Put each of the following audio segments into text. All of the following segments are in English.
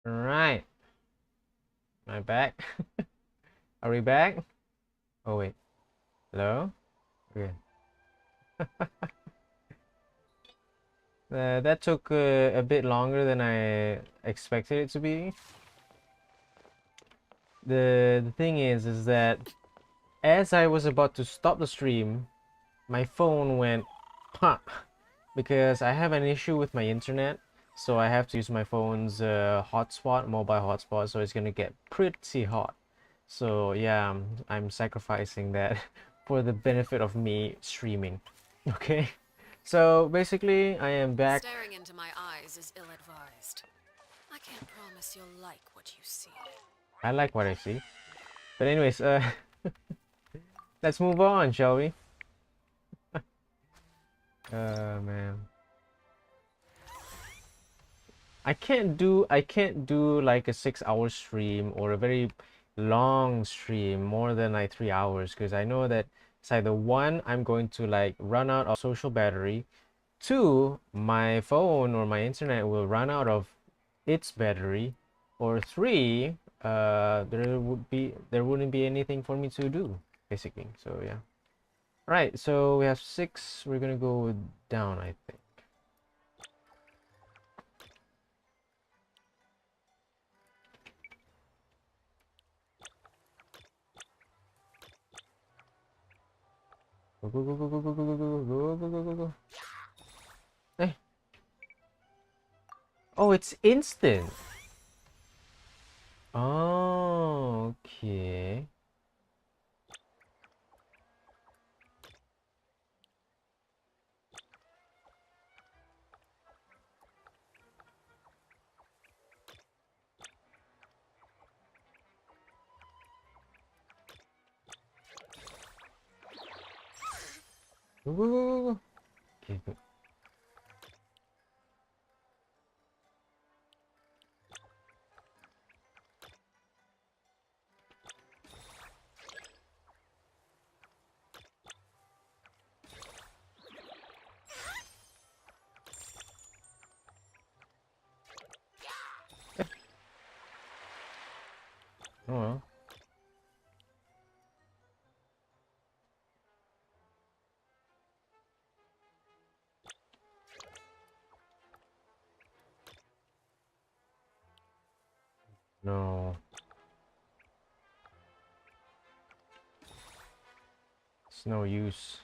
All right, am I back? Are we back? Oh wait, hello. Okay. That took a bit longer than I expected it to be. The thing is that as I was about to stop the stream, my phone went pop because I have an issue with my internet, so I have to use my phone's hotspot, mobile hotspot, so it's gonna get pretty hot. So yeah, I'm sacrificing that for the benefit of me streaming. Okay, so basically I am back. Staring into my eyes is ill-advised. I can't promise you'll like what you see. I like what I see, but anyways, let's move on, shall we? Man, I can't do like a 6 hour stream or a very long stream more than like 3 hours, because I know that it's either one, I'm going to like run out of social battery, two, my phone or my internet will run out of its battery, or three, there wouldn't be anything for me to do basically. So yeah, right, so we have six, we're gonna go down, I think. Go go go go go go go go go go go go go go. Hey. Oh, it's instant. Oh, okay. Go go go go go. Okay, good. Oh well. No, it's no use.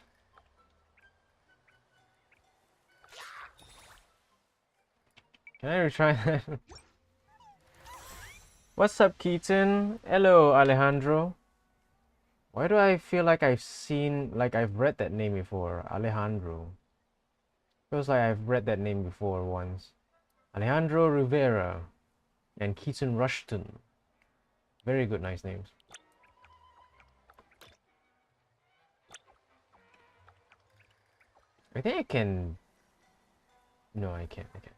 Can I retry that? What's up, Keaton? Hello, Alejandro. Why do I feel like I've read that name before? Alejandro. Feels like I've read that name before once. Alejandro Rivera and Keaton Rushton. Very good, nice names. I think I can. No, I can't. I can't.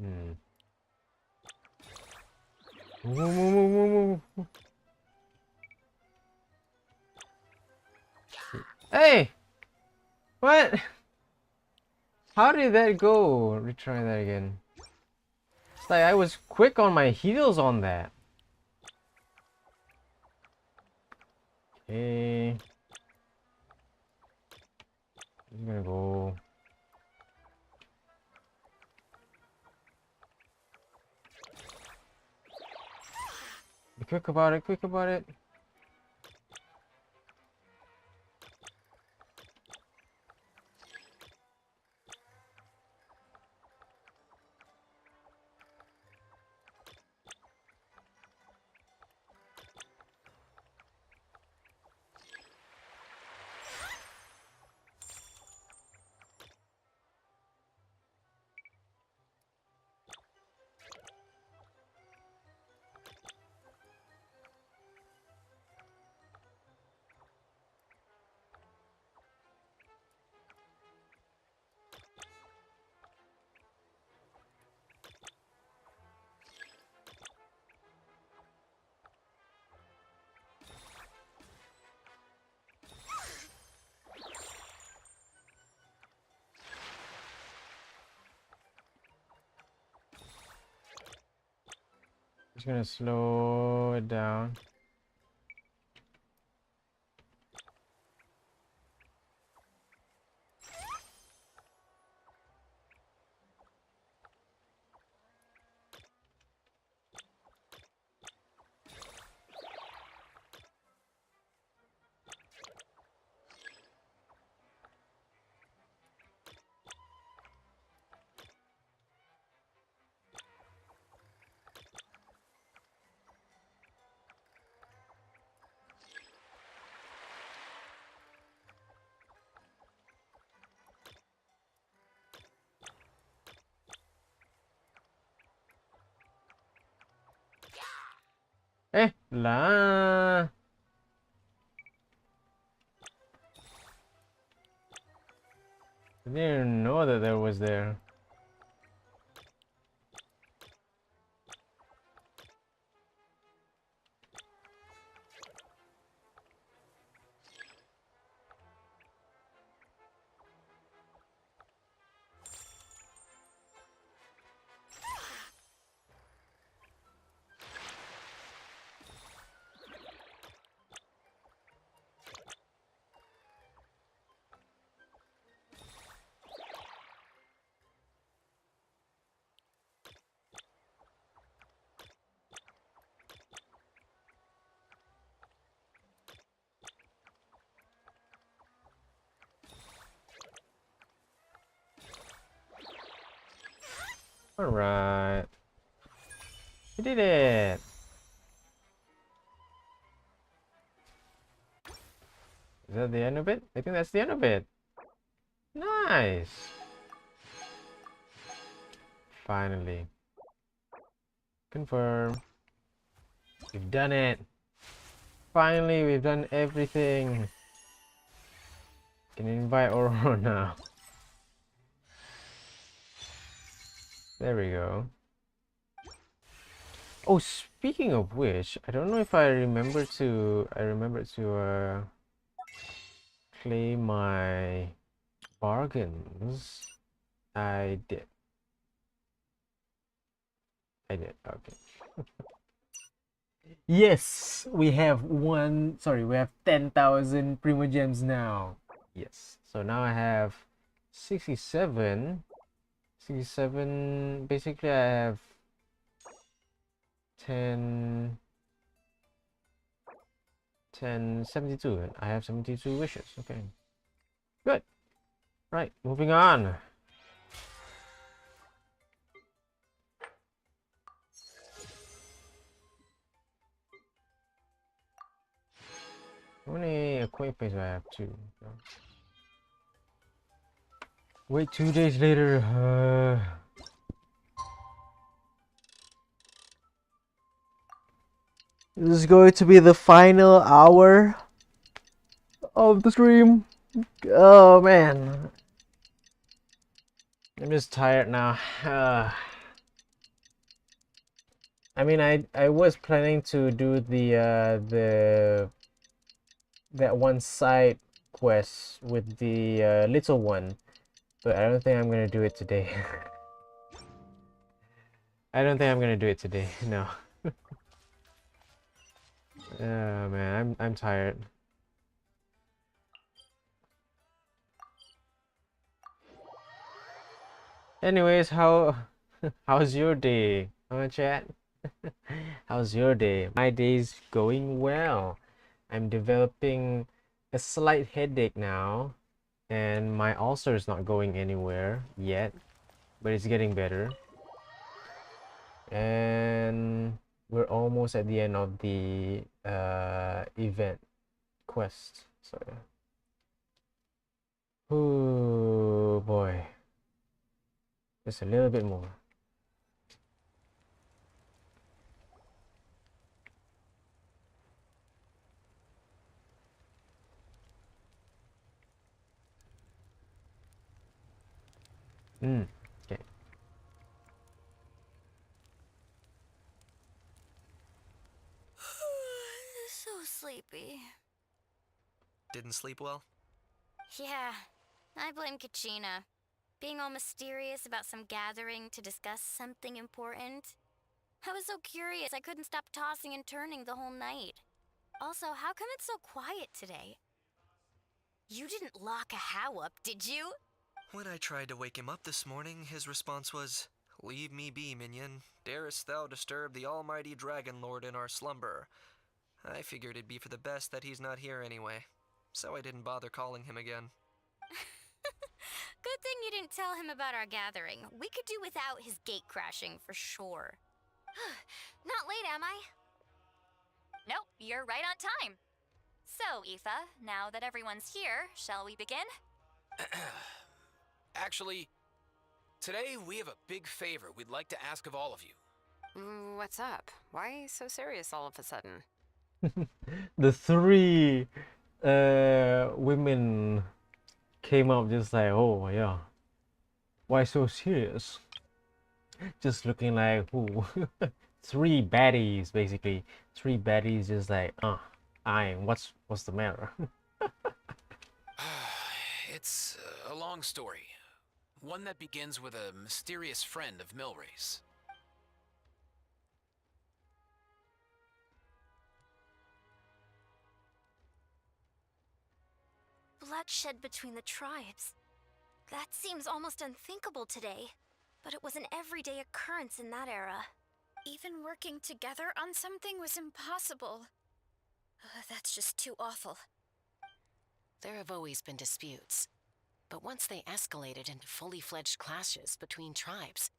Hmm. Hey! What? How did that go? Retry that again. It's like I was quick on my heels on that. Okay. I'm gonna go. Be quick about it, quick about it. gonna slow it down. La. I didn't know that there was there. Alright. We did it! Is that the end of it? I think that's the end of it. Nice! Finally. Confirm. We've done it! Finally, we've done everything! Can invite Oro now. There we go. Oh, speaking of which, I don't know if I remember to claim my bargains. I did. Okay. Yes, we have we have 10,000 Primo Gems now. Yes. So now I have 67. 67. Basically, I have 10, 72. I have 72 wishes. Okay. Good. Right, moving on. How many equipments do I have? 2. Wait, 2 days later. This is going to be the final hour of the stream. Oh man, I'm just tired now. I mean, I was planning to do that one side quest with the little one, but I don't think I'm gonna do it today. I don't think I'm gonna do it today. No. Oh man, I'm tired. Anyways, how's your day? Huh, chat? How's your day? My day's going well. I'm developing a slight headache now, and my ulcer is not going anywhere yet, but it's getting better. And we're almost at the end of the event quest. So yeah. Oh boy. Just a little bit more. Okay. So sleepy. Didn't sleep well? Yeah, I blame Kachina. Being all mysterious about some gathering to discuss something important. I was so curious I couldn't stop tossing and turning the whole night. Also, how come it's so quiet today? You didn't lock a How up, did you? When I tried to wake him up this morning, his response was, "Leave me be, minion. Darest thou disturb the almighty Dragon Lord in our slumber?" I figured it'd be for the best that he's not here anyway, so I didn't bother calling him again. Good thing you didn't tell him about our gathering. We could do without his gate crashing for sure. Not late, am I? Nope, you're right on time. So, Aoife, now that everyone's here, shall we begin? Actually, today we have a big favor we'd like to ask of all of you. What's up? Why so serious all of a sudden? The three women came up just like, oh yeah, why so serious? Just looking like who? Three baddies basically. Three baddies just like, what's the matter? It's a long story. One that begins with a mysterious friend of Milray's. Bloodshed between the tribes. That seems almost unthinkable today, but it was an everyday occurrence in that era. Even working together on something was impossible. That's just too awful. There have always been disputes, but once they escalated into fully fledged clashes between tribes,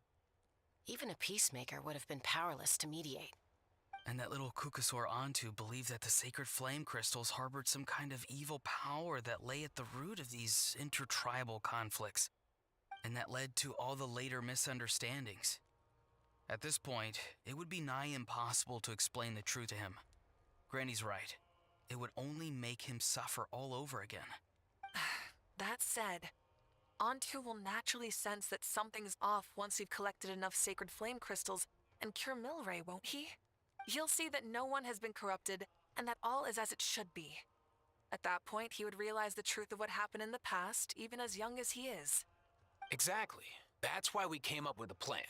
even a peacemaker would have been powerless to mediate. And that little Kukasaur Antu believed that the sacred flame crystals harbored some kind of evil power that lay at the root of these intertribal conflicts, and that led to all the later misunderstandings. At this point, it would be nigh impossible to explain the truth to him. Granny's right. It would only make him suffer all over again. That said, Antu will naturally sense that something's off once we've collected enough sacred flame crystals and cure Milray, won't he? He'll see that no one has been corrupted and that all is as it should be. At that point, he would realize the truth of what happened in the past, even as young as he is. Exactly. That's why we came up with a plan.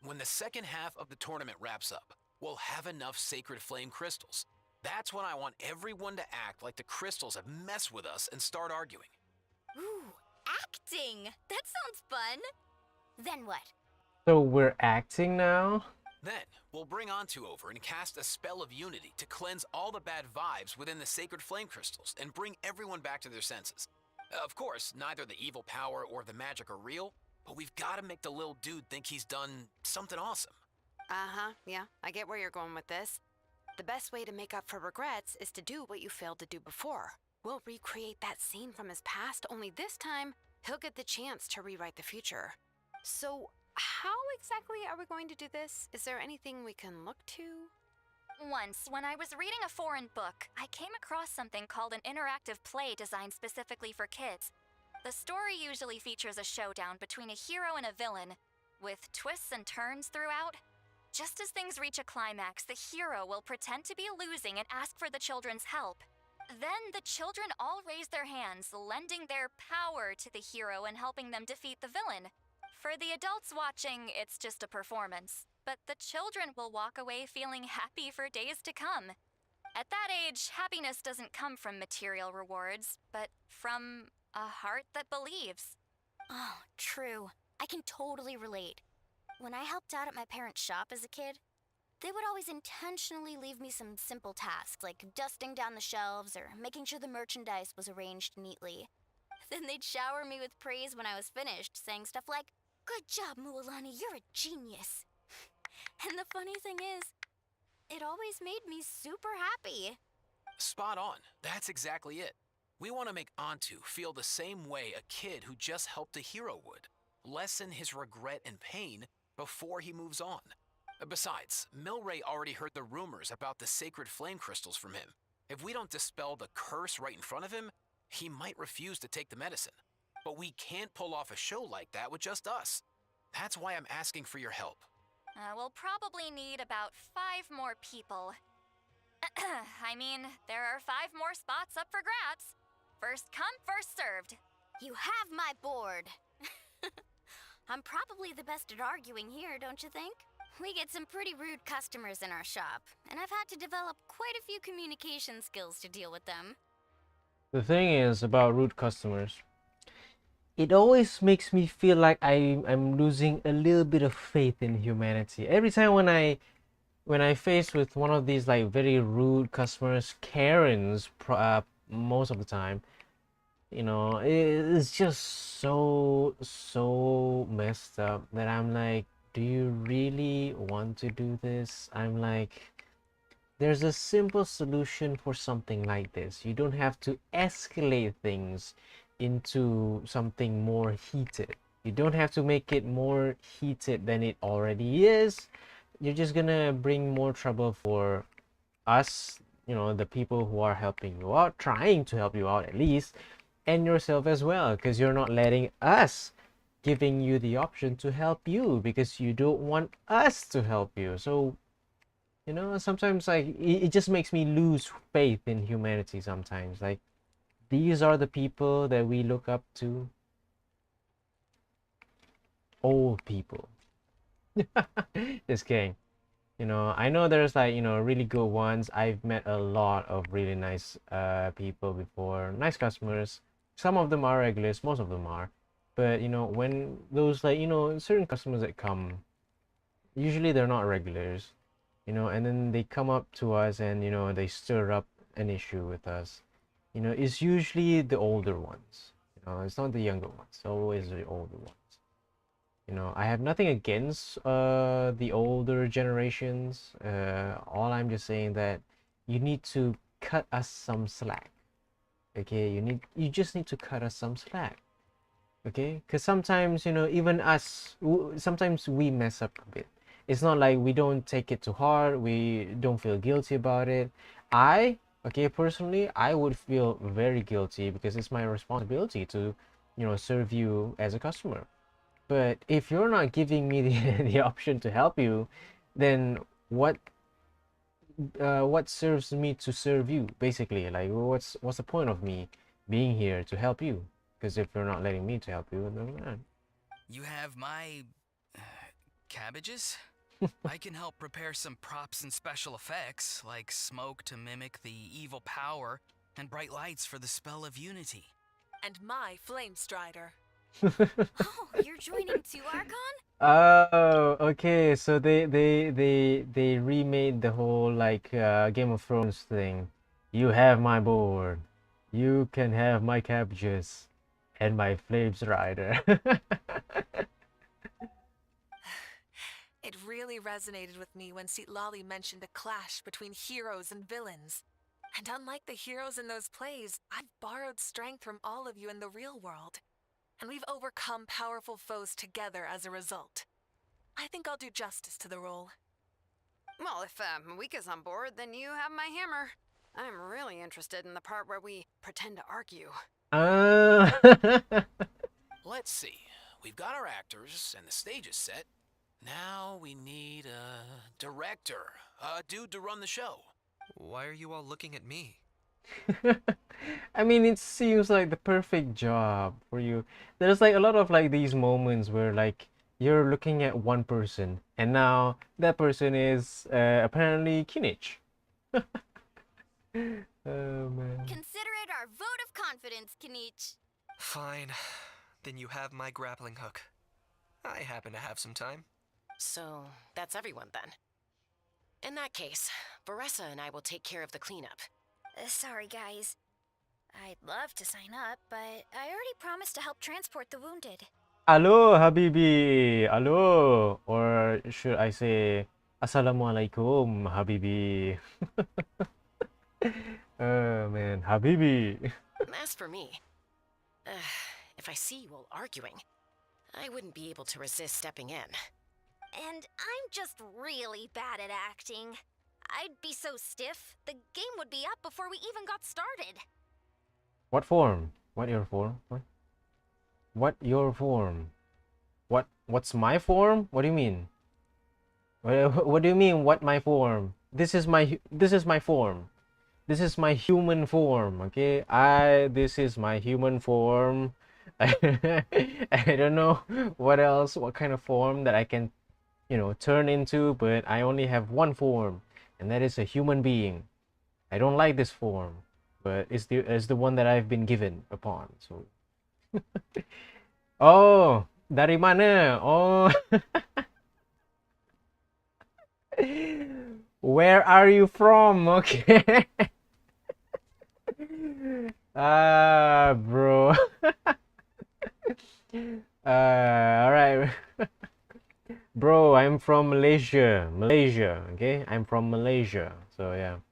When the second half of the tournament wraps up, we'll have enough sacred flame crystals. That's when I want everyone to act like the crystals have messed with us and start arguing. Ooh, acting! That sounds fun! Then what? So we're acting now? Then, we'll bring Antu over and cast a spell of unity to cleanse all the bad vibes within the sacred flame crystals and bring everyone back to their senses. Of course, neither the evil power or the magic are real, but we've got to make the little dude think he's done something awesome. Yeah, I get where you're going with this. The best way to make up for regrets is to do what you failed to do before. We'll recreate that scene from his past, only this time, he'll get the chance to rewrite the future. So, how exactly are we going to do this? Is there anything we can look to? Once, when I was reading a foreign book, I came across something called an interactive play designed specifically for kids. The story usually features a showdown between a hero and a villain, with twists and turns throughout. Just as things reach a climax, the hero will pretend to be losing and ask for the children's help. Then the children all raise their hands, lending their power to the hero and helping them defeat the villain. For the adults watching, it's just a performance, but the children will walk away feeling happy for days to come. At that age, happiness doesn't come from material rewards, but from a heart that believes. Oh, true. I can totally relate. When I helped out at my parents' shop as a kid, they would always intentionally leave me some simple tasks like dusting down the shelves or making sure the merchandise was arranged neatly. Then they'd shower me with praise when I was finished, saying stuff like, "Good job, Mualani, you're a genius." And the funny thing is, it always made me super happy. Spot on. That's exactly it. We want to make Antu feel the same way a kid who just helped a hero would. Lessen his regret and pain before he moves on. Besides, Milray already heard the rumors about the sacred flame crystals from him. If we don't dispel the curse right in front of him, he might refuse to take the medicine. But we can't pull off a show like that with just us. That's why I'm asking for your help. We'll probably need about 5 more people. I mean, there are 5 more spots up for grabs. First come, first served. You have my board. I'm probably the best at arguing here, don't you think? We get some pretty rude customers in our shop, and I've had to develop quite a few communication skills to deal with them. The thing is about rude customers, it always makes me feel like I'm losing a little bit of faith in humanity. Every time when I face with one of these like very rude customers, Karens, most of the time, you know, it's just so messed up that I'm like, do you really want to do this? I'm like, there's a simple solution for something like this. You don't have to escalate things into something more heated. You don't have to make it more heated than it already is. You're just gonna bring more trouble for us, you know, the people who are helping you out, trying to help you out at least, and yourself as well, because you're not letting us giving you the option to help you because you don't want us to help you. So, you know, sometimes like it just makes me lose faith in humanity sometimes. Like, these are the people that we look up to. Old people. Just kidding. You know, I know there's like, you know, really good ones. I've met a lot of really nice people before, nice customers. Some of them are regulars, most of them are. But you know, when those like, you know, certain customers that come, usually they're not regulars, you know, and then they come up to us and, you know, they stir up an issue with us. You know, it's usually the older ones. You know, it's not the younger ones, it's always the older ones. You know, I have nothing against the older generations. All I'm just saying that you need to cut us some slack. Okay, you just need to cut us some slack. Okay, because sometimes, you know, even us, sometimes we mess up a bit. It's not like we don't take it to heart, we don't feel guilty about it. Okay, personally, I would feel very guilty because it's my responsibility to, you know, serve you as a customer. But if you're not giving me the option to help you, then what serves me to serve you, basically? Like, what's the point of me being here to help you? Because if you're not letting me to help you, then You have my cabbages? I can help prepare some props and special effects, like smoke to mimic the evil power and bright lights for the spell of unity. And my flame strider. Oh, you're joining too, Archon? Oh, okay. So they remade the whole like Game of Thrones thing. You have my board. You can have my cabbages and my flames rider. It really resonated with me when Lali mentioned a clash between heroes and villains. And unlike the heroes in those plays, I've borrowed strength from all of you in the real world. And we've overcome powerful foes together as a result. I think I'll do justice to the role. Well, if Mawika's on board, then you have my hammer. I'm really interested in the part where we pretend to argue. Let's see. We've got our actors and the stage is set. Now we need a director, a dude to run the show. Why are you all looking at me? I mean, it seems like the perfect job for you. There's like a lot of like these moments where like you're looking at one person and now that person is apparently Kinich. Oh man. Consider it our vote of confidence, Kinich. Fine. Then you have my grappling hook. I happen to have some time. So, that's everyone then. In that case, Varessa and I will take care of the cleanup. Sorry, guys. I'd love to sign up, but I already promised to help transport the wounded. Hello, Habibi. Hello. Or should I say, Assalamualaikum, Habibi. Oh man, Habibi. As for me, if I see you all arguing, I wouldn't be able to resist stepping in. And I'm just really bad at acting. I'd be so stiff, the game would be up before we even got started. What form? What your form? What your form? What's my form? What do you mean? What do you mean? What my form? This is my form. This is my human form. Okay, this is my human form. I don't know what else, what kind of form that I can, you know, turn into, but I only have one form, and that is a human being. I don't like this form, but it's the one that I've been given upon. So, oh, dari mana? Oh, where are you from? Okay. Ah, bro. All right. Bro, I'm from Malaysia. Malaysia, okay? I'm from Malaysia. So, yeah.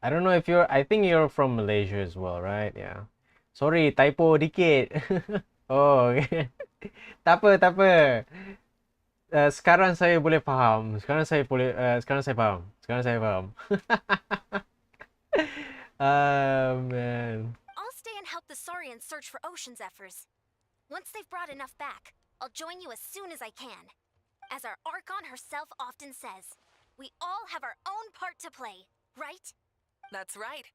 I don't know if I think you're from Malaysia as well, right? Yeah. Sorry, typo dikit. Oh, okay. Tak apa, tak apa. Sekarang saya boleh faham. Sekarang saya faham. Sekarang saya faham. Man. I'll stay and help the Saurians search for ocean zephyrs. Once they've brought enough back, I'll join you as soon as I can. As our Archon herself often says, we all have our own part to play, right? That's right.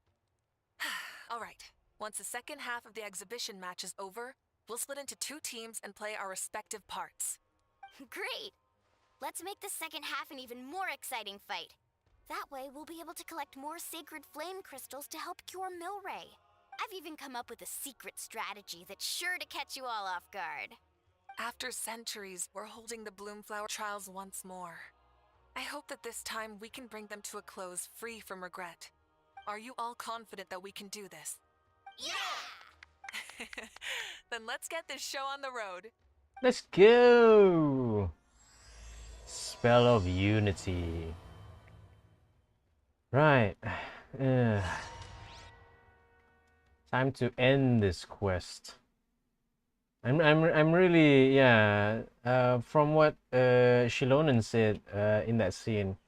All right. Once the second half of the exhibition match is over, we'll split into 2 teams and play our respective parts. Great! Let's make the second half an even more exciting fight. That way, we'll be able to collect more sacred flame crystals to help cure Milray. I've even come up with a secret strategy that's sure to catch you all off guard. After centuries, we're holding the Bloomflower trials once more. I hope that this time we can bring them to a close free from regret. Are you all confident that we can do this? Yeah! Then let's get this show on the road. Let's go! Spell of Unity. Right. Time to end this quest. I'm really, yeah, from what Shilonen said in that scene,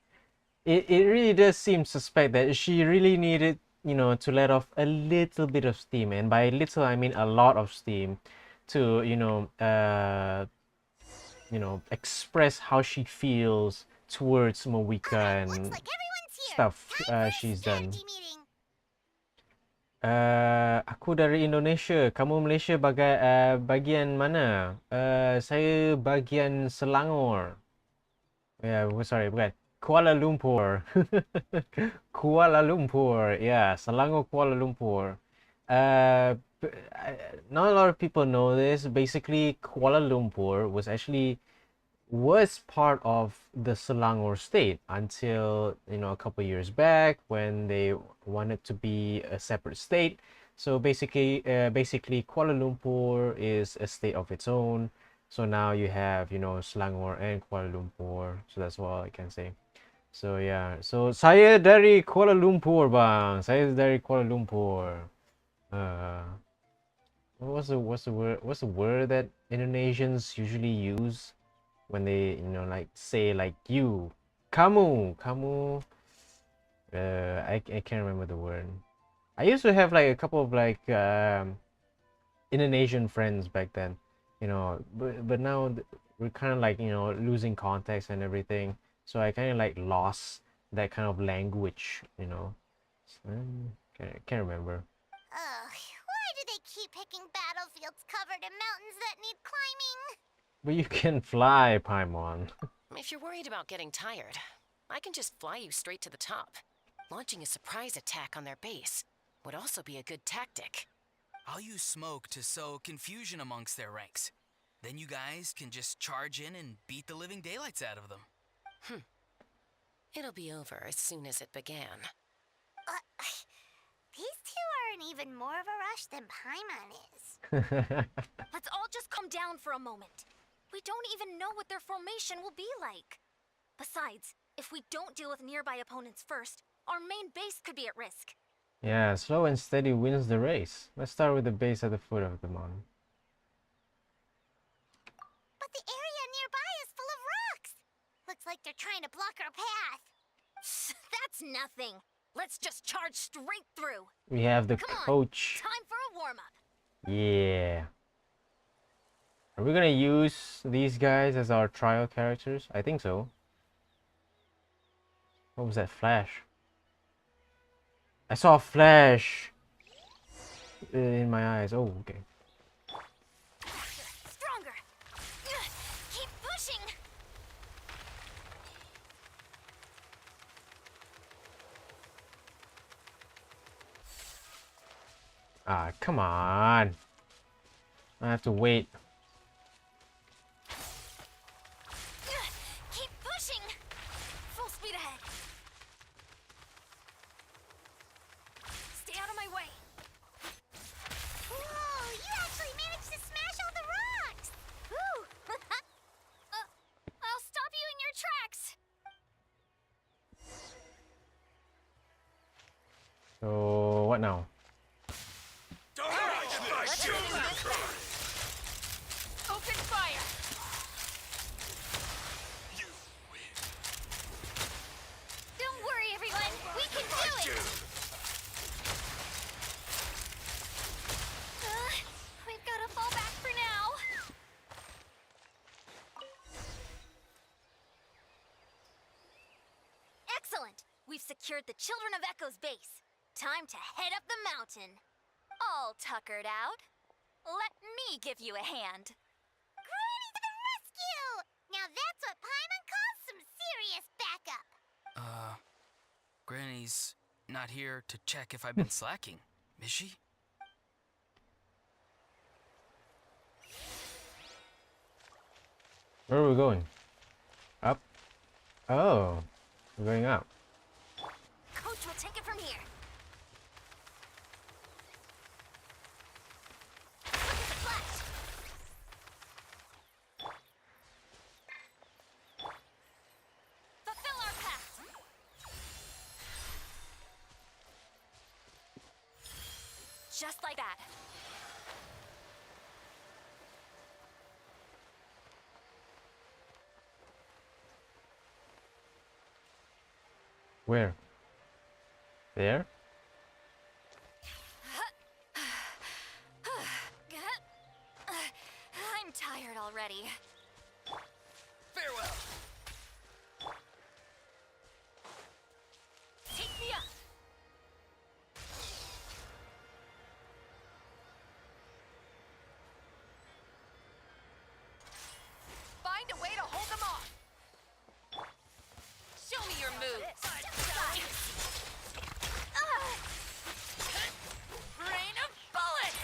it really does seem suspect that she really needed, you know, to let off a little bit of steam, and by little I mean a lot of steam, to express how she feels towards Moeka and stuff she's done. Aku dari Indonesia. Kamu Malaysia bagian mana? Saya bagian Selangor. Yeah, sorry, bukan. Kuala Lumpur. Kuala Lumpur. Yeah, Selangor, Kuala Lumpur. Not a lot of people know this. Basically, Kuala Lumpur was part of the Selangor state until, you know, a couple years back when they wanted to be a separate state. So basically Kuala Lumpur is a state of its own. So now you have, you know, Selangor and Kuala Lumpur. So that's all I can say. So yeah, so saya dari Kuala Lumpur, bang. Saya dari Kuala Lumpur. What's the word that Indonesians usually use when they, you know, like say like you, kamu. I can't remember the word. I used to have like a couple of like Indonesian friends back then, you know, but now we're kind of like, you know, losing context and everything, so I kind of like lost that kind of language, you know. So, can't remember. Ugh, why do they keep picking battlefields covered in mountains that need climbing? But you can fly, Paimon. If you're worried about getting tired, I can just fly you straight to the top. Launching a surprise attack on their base would also be a good tactic. I'll use smoke to sow confusion amongst their ranks. Then you guys can just charge in and beat the living daylights out of them. It'll be over as soon as it began. These two are in even more of a rush than Paimon is. Let's all just calm down for a moment. We don't even know what their formation will be like. Besides, if we don't deal with nearby opponents first, our main base could be at risk. Yeah, slow and steady wins the race. Let's start with the base at the foot of the mountain. But the area nearby is full of rocks. Looks like they're trying to block our path. That's nothing. Let's just charge straight through. We have the Come on, coach. time for a warm-up. Yeah. Are we gonna use these guys as our trial characters? I think so. What was that flash? I saw a flash in my eyes. Oh, okay. Stronger. Keep pushing. Ah, come on. I have to wait. Keep pushing! Full speed ahead. Stay out of my way. Whoa, you actually managed to smash all the rocks! Woo! I'll stop you in your tracks! So, what now? Open fire! Don't worry, everyone. We can do it! We've got to fall back for now. Excellent! We've secured the Children of Echo's base. Time to head up the mountain. All tuckered out. Let me give you a hand. Granny to the rescue! Now that's what Paimon calls some serious backup. Granny's not here to check if I've been slacking, is she? Where are we going? Up? Oh, we're going up. Coach will take it from here. Look at the flash! Fulfill our pact. Just like that. Where? There? I'm tired already. Farewell. Take me up. Find a way to hold them off. Show me your moves. Rain of bullets.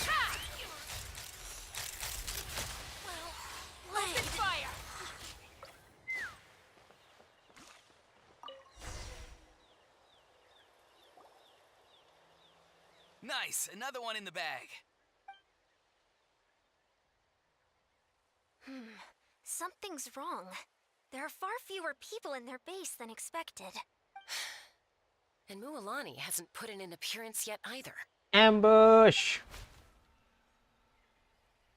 Ha! Open fire. Nice, another one in the bag. Something's wrong. There are far fewer people in their base than expected. And Mualani hasn't put in an appearance yet either. Ambush!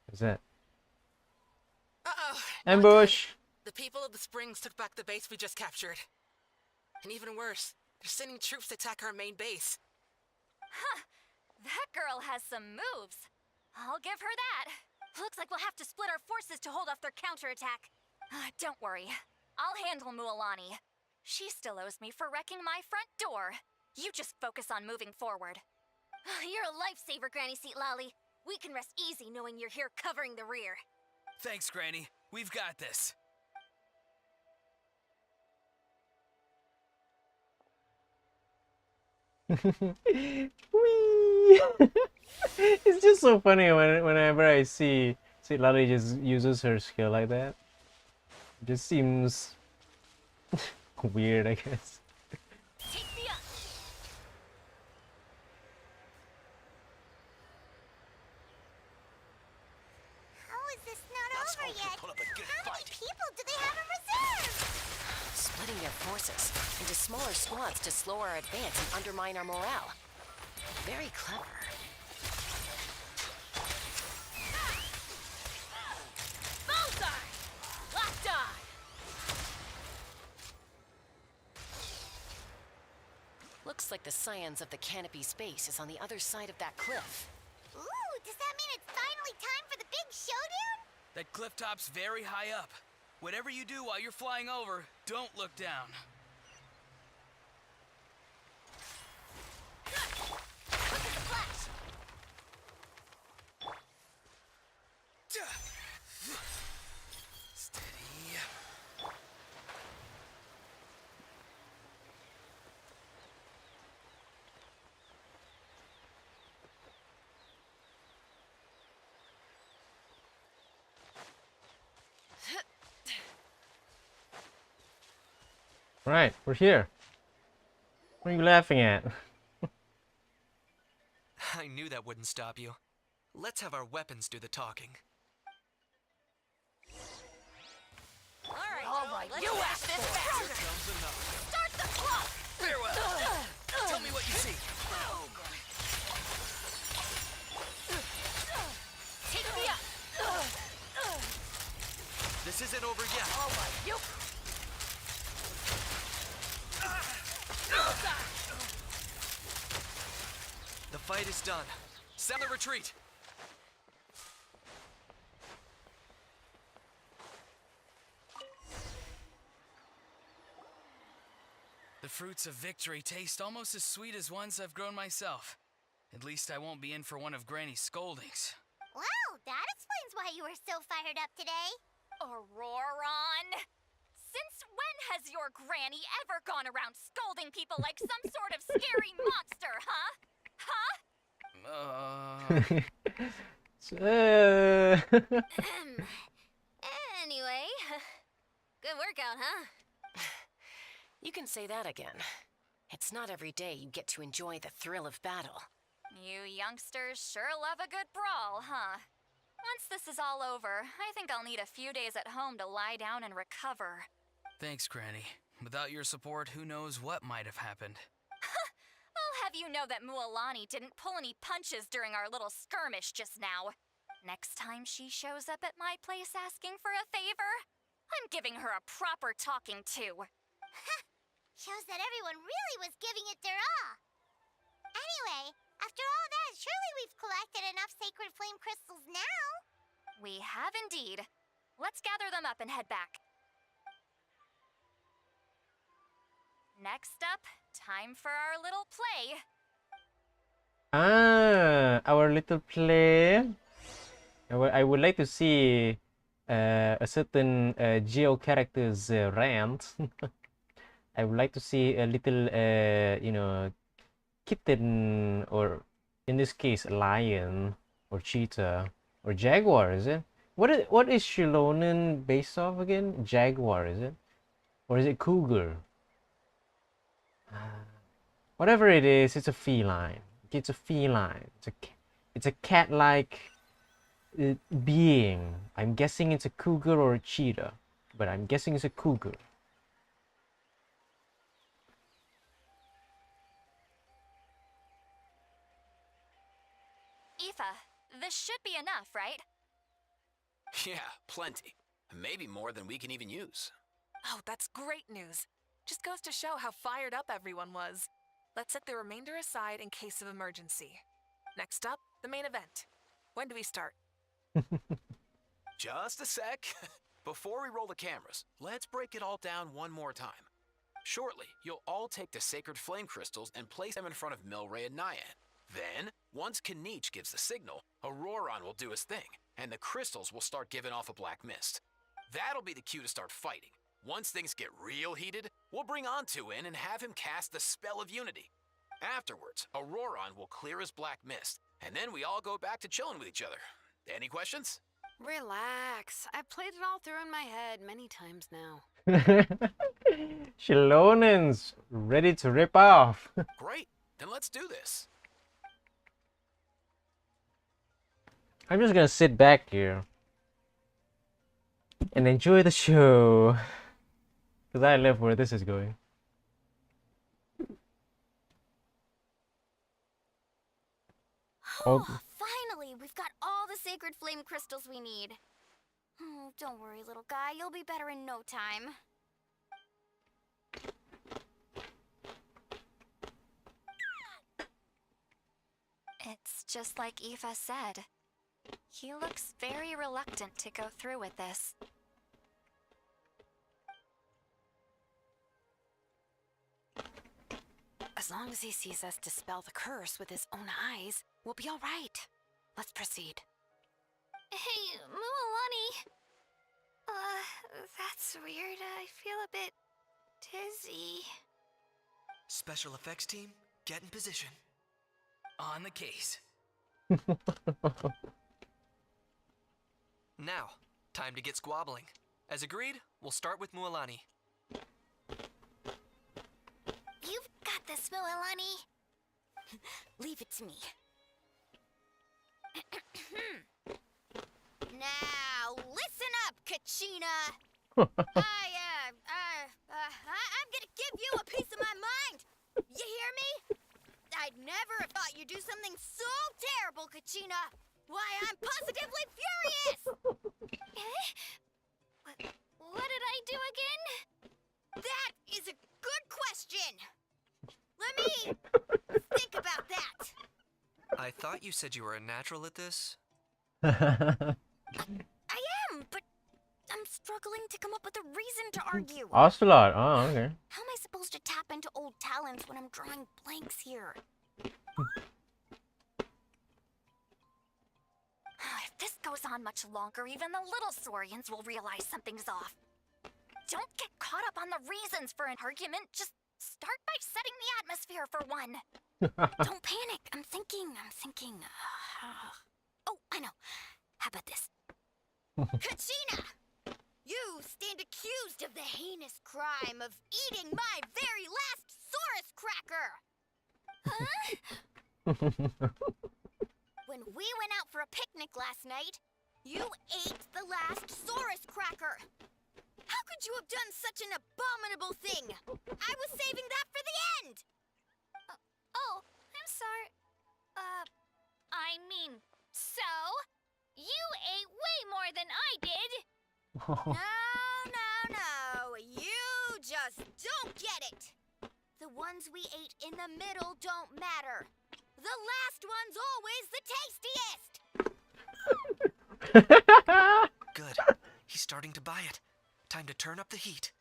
What's that? Uh-oh. Ambush! The people of the Springs took back the base we just captured. And even worse, they're sending troops to attack our main base. Huh. That girl has some moves. I'll give her that. Looks like we'll have to split our forces to hold off their counterattack. Don't worry. I'll handle Mualani. She still owes me for wrecking my front door. You just focus on moving forward. You're a lifesaver, Granny Seat Lolly. We can rest easy knowing you're here covering the rear. Thanks, Granny. We've got this. Whee! It's just so funny whenever I see Lali just uses her skill like that. It just seems weird, I guess. Take me up. How is this not over yet? How many people do they have in reserve? Splitting their forces into smaller squads to slow our advance and undermine our morale. Very clever. Bullseye! Locked on! Looks like the Scions of the Canopy Space is on the other side of that cliff. Ooh, does that mean it's finally time for the big showdown? That cliff top's very high up. Whatever you do while you're flying over, don't look down. Look at the flash! Steady. Alright, we're here. What are you laughing at? I knew that wouldn't stop you. Let's have our weapons do the talking. All right, you ask this back. Start the clock. Farewell. Tell me what you see. Take me up. This isn't over yet. All right, you. The fight is done. Sound the retreat. The fruits of victory taste almost as sweet as ones I've grown myself. At least I won't be in for one of Granny's scoldings. Well, that explains why you were so fired up today. Auroron! Since when has your granny ever gone around scolding people like some sort of scary monster, huh? Huh? Anyway, good workout, huh? You can say that again. It's not every day you get to enjoy the thrill of battle. You youngsters sure love a good brawl, huh? Once this is all over, I think I'll need a few days at home to lie down and recover. Thanks, Granny. Without your support, who knows what might have happened. I'll have you know that Mualani didn't pull any punches during our little skirmish just now. Next time she shows up at my place asking for a favor, I'm giving her a proper talking to. Shows that everyone really was giving it their all. Anyway, after all that, surely we've collected enough sacred flame crystals now. We have indeed. Let's gather them up and head back. Next up, time for our little play. Ah, our little play. I would like to see a certain Geo character's rant. I would like to see a little, you know, kitten, or in this case, a lion, or cheetah, or jaguar, is it? What is Shilonen based off again? Jaguar, is it? Or is it cougar? Whatever it is, it's a feline. It's a feline. It's a cat-like being. I'm guessing it's a cougar or a cheetah, but I'm guessing it's a cougar. Aoife, this should be enough, right? Yeah, plenty. Maybe more than we can even use. Oh, that's great news. Just goes to show how fired up everyone was. Let's set the remainder aside in case of emergency. Next up, the main event. When do we start? Just a sec. Before we roll the cameras, let's break it all down one more time. Shortly, you'll all take the sacred flame crystals and place them in front of Milray and Nyan. Then, once Kanich gives the signal, Auroron will do his thing, and the crystals will start giving off a black mist. That'll be the cue to start fighting. Once things get real heated, we'll bring Antu in and have him cast the spell of unity. Afterwards, Auroron will clear his black mist, and then we all go back to chilling with each other. Any questions? Relax. I've played it all through in my head many times now. Shilonen's ready to rip off. Great, then let's do this. I'm just gonna sit back here and enjoy the show, because I love where this is going. Oh, finally, we've got all the sacred flame crystals we need. Oh, don't worry, little guy. You'll be better in no time. It's just like Aoife said. He looks very reluctant to go through with this. As long as he sees us dispel the curse with his own eyes, we'll be all right. Let's proceed. Hey, Mualani. That's weird. I feel a bit dizzy. Special effects team, get in position. On the case. Now, time to get squabbling. As agreed, we'll start with Mualani. Yes, Mililani? Leave it to me. Now, listen up, Kachina. I'm gonna give you a piece of my mind. You hear me? I'd never have thought you'd do something so terrible, Kachina. Why, I'm positively furious! What did I do again? That is a good question. Let me think about that. I thought you said you were a natural at this. I am, but I'm struggling to come up with a reason to argue. Ocelot. Oh, okay. How am I supposed to tap into old talents when I'm drawing blanks here? If this goes on much longer, even the little Saurians will realize something's off. Don't get caught up on the reasons for an argument. Just start by setting the atmosphere for one. Don't panic. I'm thinking. Oh, I know. How about this? Kachina! You stand accused of the heinous crime of eating my very last Saurus cracker! Huh? When we went out for a picnic last night, you ate the last Saurus cracker! How could you have done such an abominable thing? I was saving that for the end! Oh, I'm sorry. I mean, so? You ate way more than I did! No. You just don't get it. The ones we ate in the middle don't matter. The last one's always the tastiest. Good. He's starting to buy it. Time to turn up the heat.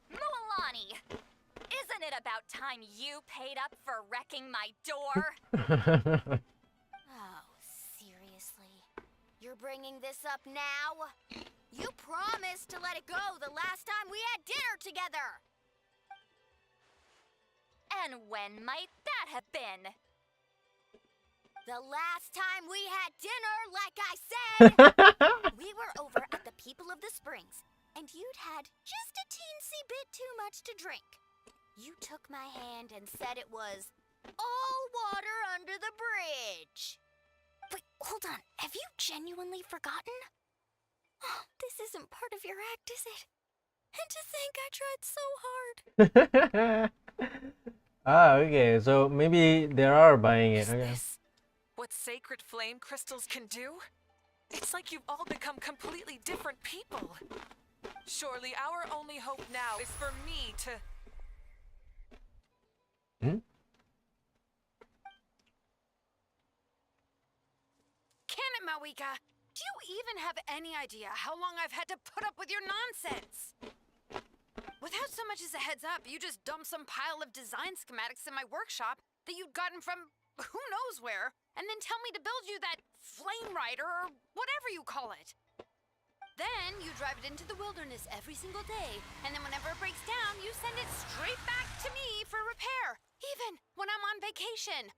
Mualani, isn't it about time you paid up for wrecking my door? Oh, seriously? You're bringing this up now? You promised to let it go the last time we had dinner together! And when might that have been? The last time we had dinner, like I said! We were over at the People of the Springs, and you'd had just a teensy bit too much to drink. You took my hand and said it was all water under the bridge. Wait, hold on. Have you genuinely forgotten? Oh, this isn't part of your act, is it? And to think I tried so hard. Ah, okay. So maybe they are buying it. Is Okay. this what sacred flame crystals can do? It's like you've all become completely different people. Surely our only hope now is for me to... Can it, Mawika? Do you even have any idea how long I've had to put up with your nonsense? Without so much as a heads up, you just dumped some pile of design schematics in my workshop that you'd gotten from who knows where, and then tell me to build you that flame rider or whatever you call it. Then you drive it into the wilderness every single day, and then whenever it breaks down, you send it straight back to me for repair, even when I'm on vacation.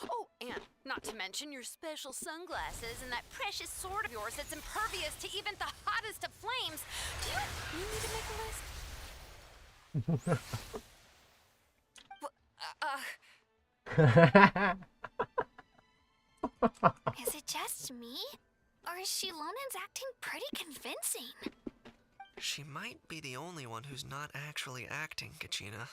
Oh, and not to mention your special sunglasses and that precious sword of yours that's impervious to even the hottest of flames. Do you need me to make a list? Is it just me? Or is Shilonen's acting pretty convincing? She might be the only one who's not actually acting, Kachina.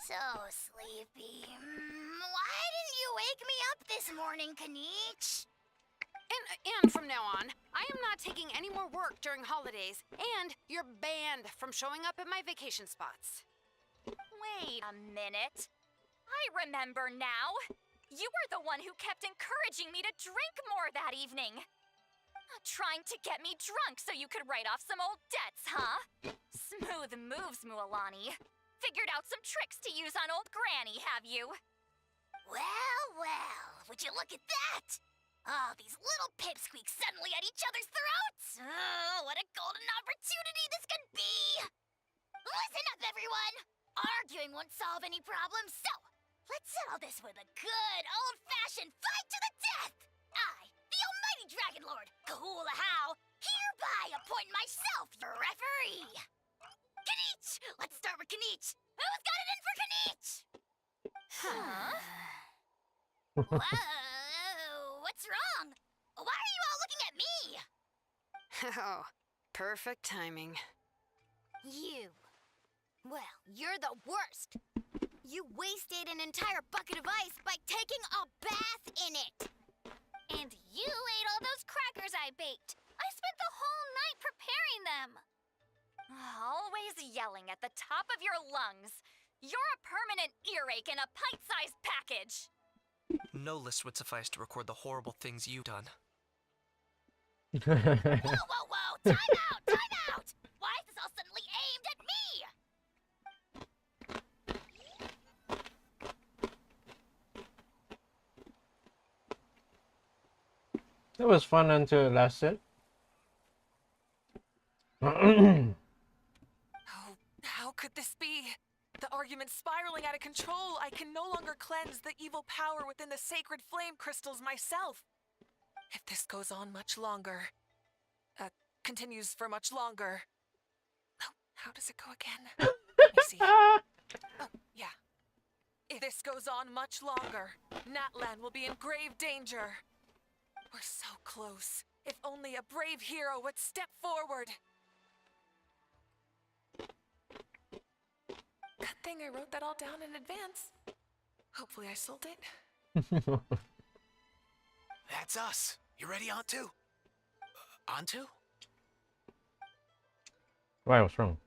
So sleepy. Why didn't you wake me up this morning, Kanich? And from now on, I am not taking any more work during holidays, and you're banned from showing up at my vacation spots. Wait a minute. I remember now. You were the one who kept encouraging me to drink more that evening. Trying to get me drunk so you could write off some old debts, huh? Smooth moves, Mualani. Figured out some tricks to use on old Granny, have you? Well, would you look at that? Oh, these little pipsqueaks suddenly at each other's throats! Oh, what a golden opportunity this could be! Listen up, everyone! Arguing won't solve any problems, so let's settle this with a good old-fashioned fight to the death! I, the almighty Dragon Lord, Kahula How, hereby appoint myself your referee. Kanich! Let's start with Kanich. Who's got it in for Kanich? Huh? Whoa, what's wrong? Why are you all looking at me? Oh, perfect timing. You. Well, you're the worst. You wasted an entire bucket of ice by taking a bath in it. And you ate all those crackers I baked. I spent the whole night preparing them. Always yelling at the top of your lungs. You're a permanent earache in a pint-sized package. No list would suffice to record the horrible things you've done. Whoa, whoa, whoa! Time out! Time out! Why is this all suddenly aimed at me? It was fun until it lasted. Oh, how could this be? The argument's spiraling out of control. I can no longer cleanse the evil power within the sacred flame crystals myself. If this goes on much longer, continues for much longer. Oh, how does it go again? Let me see. Oh, yeah. If this goes on much longer, Natlan will be in grave danger. We're so close. If only a brave hero would step forward. Good thing I wrote that all down in advance. Hopefully I sold it. That's us. You ready, Antu? Antu? Why, what's wrong?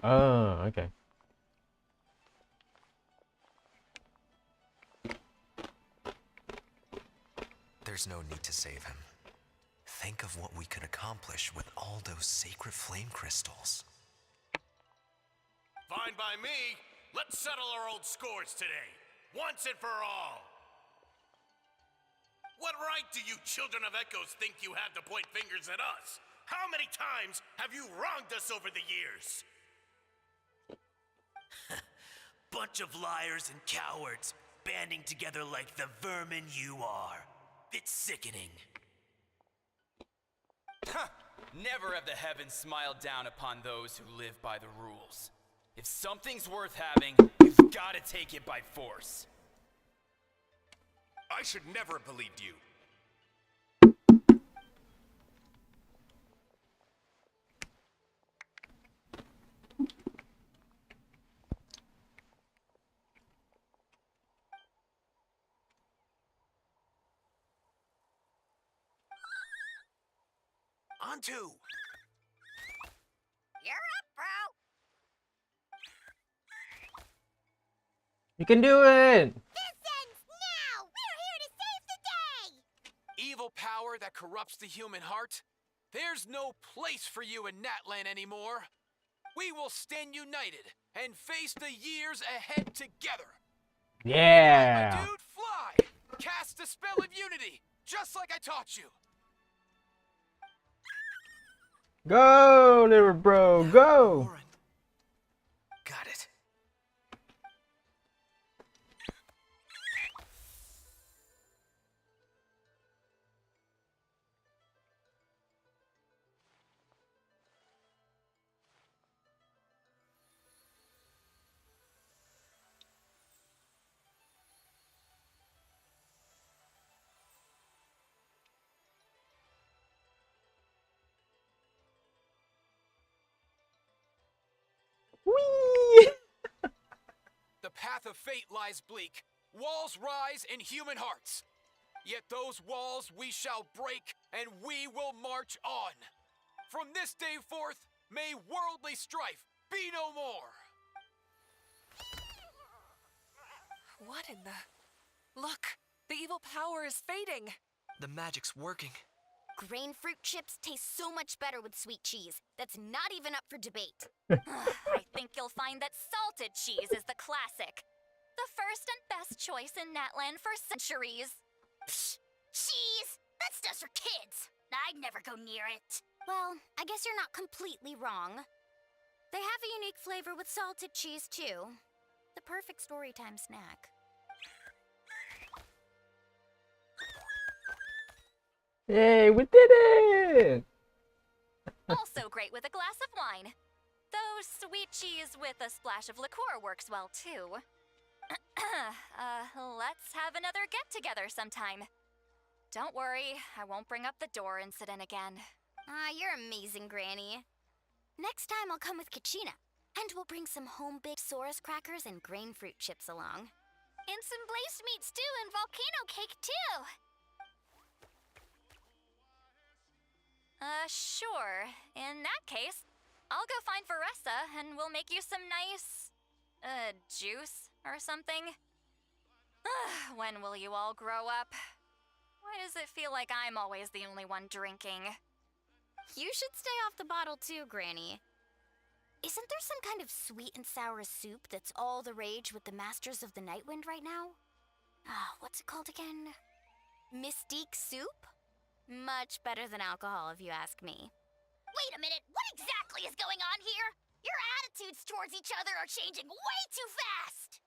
Oh, okay. There's no need to save him. Think of what we could accomplish with all those sacred flame crystals. Fine by me. Let's settle our old scores today, once and for all. What right do you children of Echoes think you have to point fingers at us? How many times have you wronged us over the years? Bunch of liars and cowards, banding together like the vermin you are. It's sickening. Never have the heavens smiled down upon those who live by the rules. If something's worth having, you've got to take it by force. I should never have believed you. Antu! You're up, bro. You can do it! This ends now. We're here to save the day. Evil power that corrupts the human heart? There's no place for you in Natlan anymore. We will stand united and face the years ahead together. Yeah! My dude, fly! Cast the spell of unity, just like I taught you. Go, little bro, go! Warren. Got it. Whee! The path of fate lies bleak. Walls rise in human hearts. Yet those walls we shall break, and we will march on. From this day forth, may worldly strife be no more. What in the... Look, the evil power is fading. The magic's working. Grain fruit chips taste so much better with sweet cheese. That's not even up for debate. I think you'll find that salted cheese is the classic. The first and best choice in Natlan for centuries. Psh, cheese? That stuff's for kids. I'd never go near it. Well, I guess you're not completely wrong. They have a unique flavor with salted cheese, too. The perfect storytime snack. Yay, we did it! Also great with a glass of wine. Though sweet cheese with a splash of liqueur works well too. Let's have another get-together sometime. Don't worry, I won't bring up the door incident again. You're amazing, Granny. Next time I'll come with Kachina, and we'll bring some home-baked Saurus crackers and grain fruit chips along. And some glazed meat stew and volcano cake too. Sure. In that case, I'll go find Veressa and we'll make you some nice, juice or something. When will you all grow up? Why does it feel like I'm always the only one drinking? You should stay off the bottle too, Granny. Isn't there some kind of sweet and sour soup that's all the rage with the Masters of the Nightwind right now? What's it called again? Mystique soup? Much better than alcohol, if you ask me. Wait a minute, what exactly is going on here? Your attitudes towards each other are changing way too fast!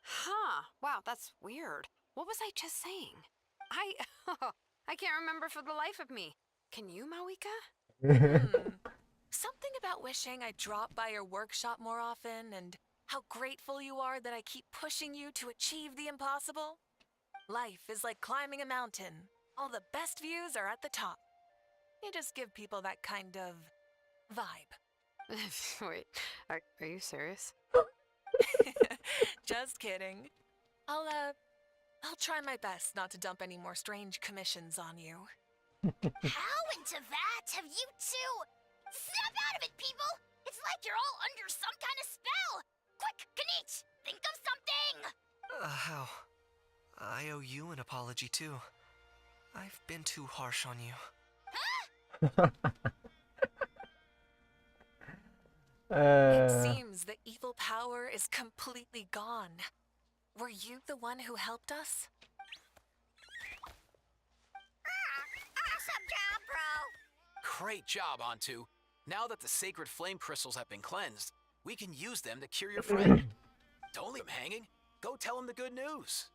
Huh. Wow, that's weird. What was I just saying? I can't remember for the life of me. Can you, Mawika? Something about wishing I'd drop by your workshop more often and how grateful you are that I keep pushing you to achieve the impossible. Life is like climbing a mountain. All the best views are at the top. You just give people that kind of vibe. Wait, are you serious? Just kidding. I'll try my best not to dump any more strange commissions on you. How into that have you two? Snap out of it, people! It's like you're all under some kind of spell! Quick, Kanich, think of something! How? I owe you an apology too. I've been too harsh on you. It seems the evil power is completely gone. Were you the one who helped us? Awesome job, bro! Great job, Antu. Now that the sacred flame crystals have been cleansed, we can use them to cure your friend. Don't leave him hanging. Go tell him the good news.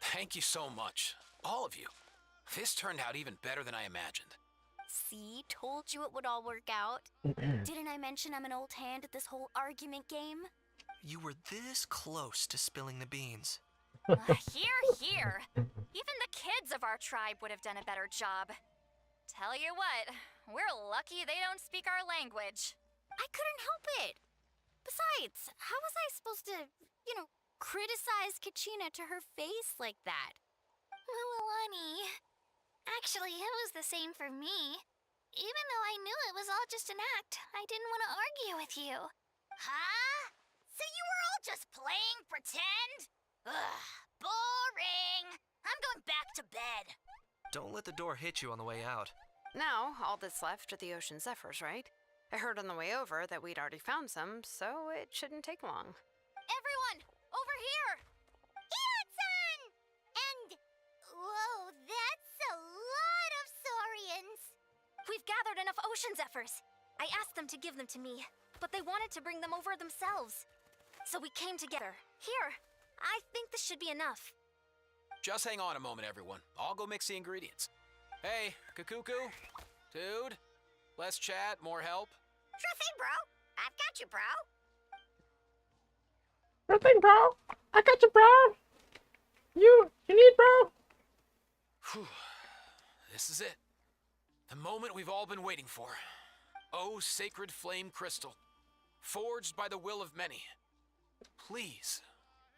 Thank you so much, all of you. This turned out even better than I imagined. See, told you it would all work out. Didn't I mention I'm an old hand at this whole argument game? You were this close to spilling the beans. Here. Even the kids of our tribe would have done a better job. Tell you what, we're lucky they don't speak our language. I couldn't help it. Besides, how was I supposed to, criticize Kachina to her face like that? Mualani. Actually, it was the same for me. Even though I knew it was all just an act, I didn't want to argue with you. Huh? So you were all just playing pretend? Ugh, boring. I'm going back to bed. Don't let the door hit you on the way out. Now, all that's left are the ocean zephyrs, right? I heard on the way over that we'd already found some, so it shouldn't take long. Everyone, over here! Ian-san! And... whoa, that's a lot of saurians! We've gathered enough ocean zephyrs. I asked them to give them to me, but they wanted to bring them over themselves. So we came together. Here, I think this should be enough. Just hang on a moment, everyone. I'll go mix the ingredients. Hey, Kakuku, dude, less chat, more help. Sure thing, bro. I've got you, bro. Sure thing, bro. I got you, bro. You need, bro? Whew. This is it. The moment we've all been waiting for. Oh, sacred flame crystal, forged by the will of many. Please,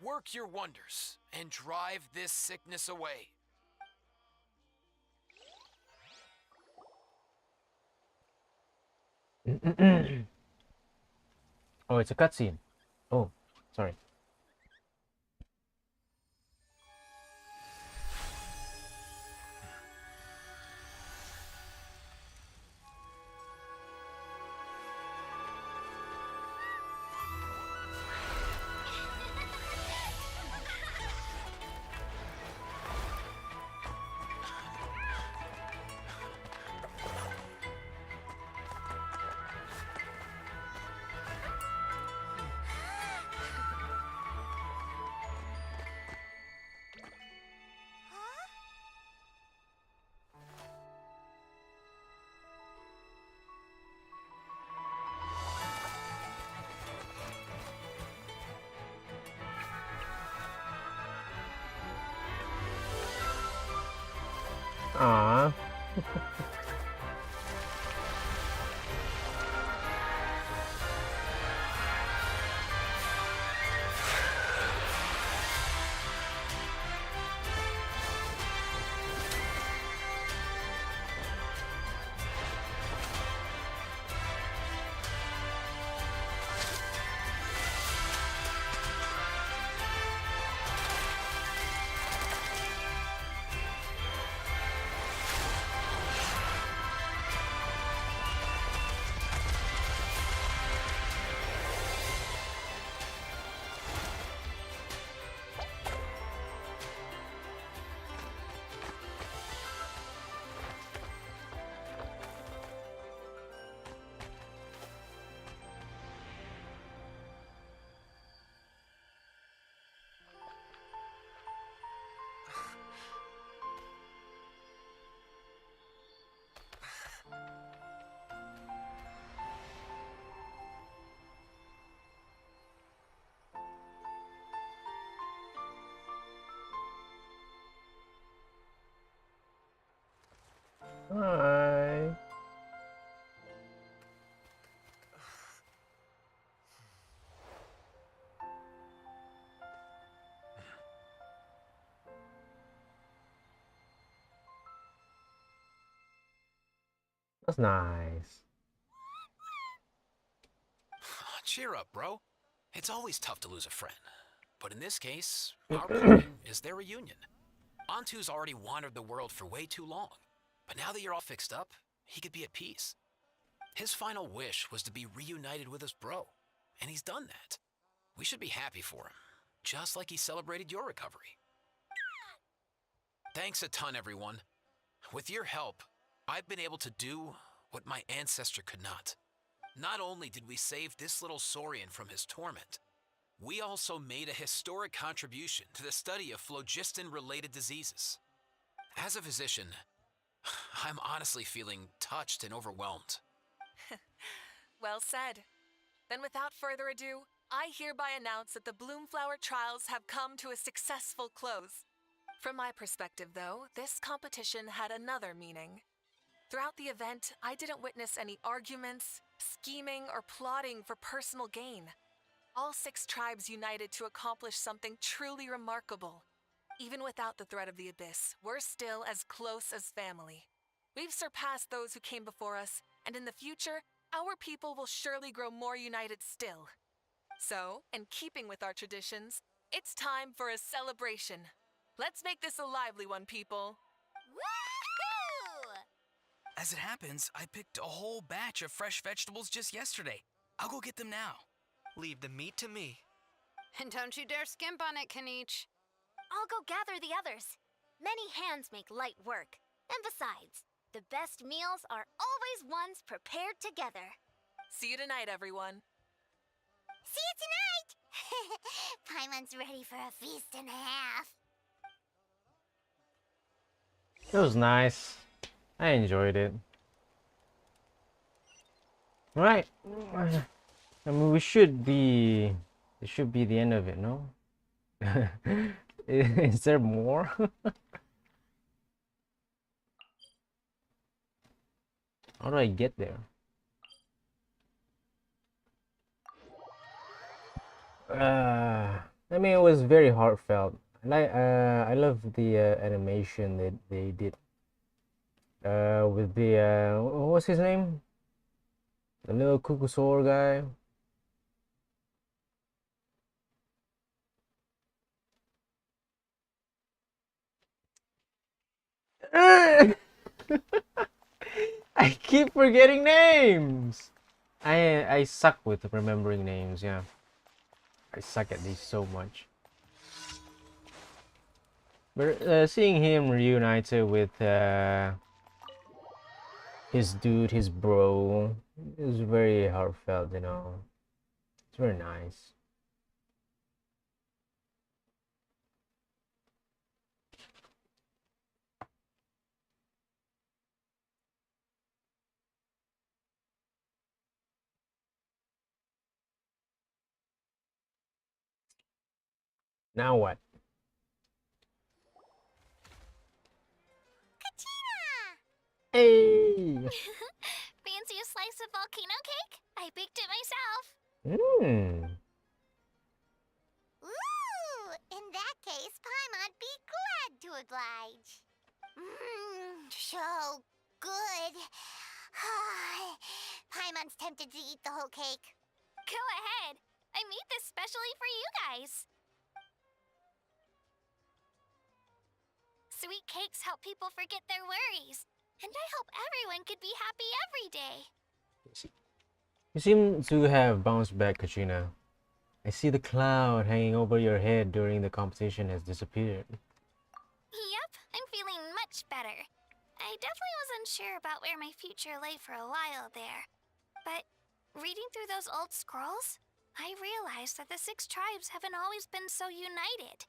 work your wonders and drive this sickness away. Oh, it's a cutscene. Oh, sorry. Hi. That's nice. Cheer up, bro. It's always tough to lose a friend. But in this case, our pairing is their reunion. Antu's already wandered the world for way too long. But now that you're all fixed up, he could be at peace. His final wish was to be reunited with his bro. And he's done that. We should be happy for him. Just like he celebrated your recovery. Thanks a ton, everyone. With your help, I've been able to do what my ancestor could not. Not only did we save this little saurian from his torment, we also made a historic contribution to the study of phlogiston-related diseases. As a physician, I'm honestly feeling touched and overwhelmed. Well said. Then without further ado, I hereby announce that the Bloomflower trials have come to a successful close. From my perspective, though, this competition had another meaning. Throughout the event, I didn't witness any arguments, scheming, or plotting for personal gain. All 6 tribes united to accomplish something truly remarkable. Even without the threat of the Abyss, we're still as close as family. We've surpassed those who came before us, and in the future, our people will surely grow more united still. So, in keeping with our traditions, it's time for a celebration. Let's make this a lively one, people. Woohoo! As it happens, I picked a whole batch of fresh vegetables just yesterday. I'll go get them now. Leave the meat to me. And don't you dare skimp on it, Kanich. I'll go gather the others. Many hands make light work. And besides, the best meals are always ones prepared together. See you tonight, everyone. See you tonight! Paimon's ready for a feast and a half. It was nice. I enjoyed it. Right. I mean, we should be... It should be the end of it, no? Is there more? How do I get there? I mean, it was very heartfelt. I love the animation that they did. With the what's his name? The little Kukusaur guy. I keep forgetting names. I suck with remembering names. Yeah, I suck at these so much. But seeing him reunited with his dude, his bro, is very heartfelt. You know, it's very nice. Now what? Hey! Fancy a slice of volcano cake? I baked it myself. Mmm. Ooh, in that case, Paimon'd be glad to oblige. Mmm, so good. Paimon's tempted to eat the whole cake. Go ahead. I made this specially for you guys. Sweet cakes help people forget their worries. And I hope everyone could be happy every day. You seem to have bounced back, Katrina. I see the cloud hanging over your head during the competition has disappeared. Yep, I'm feeling much better. I definitely was unsure about where my future lay for a while there. But reading through those old scrolls, I realized that the 6 tribes haven't always been so united.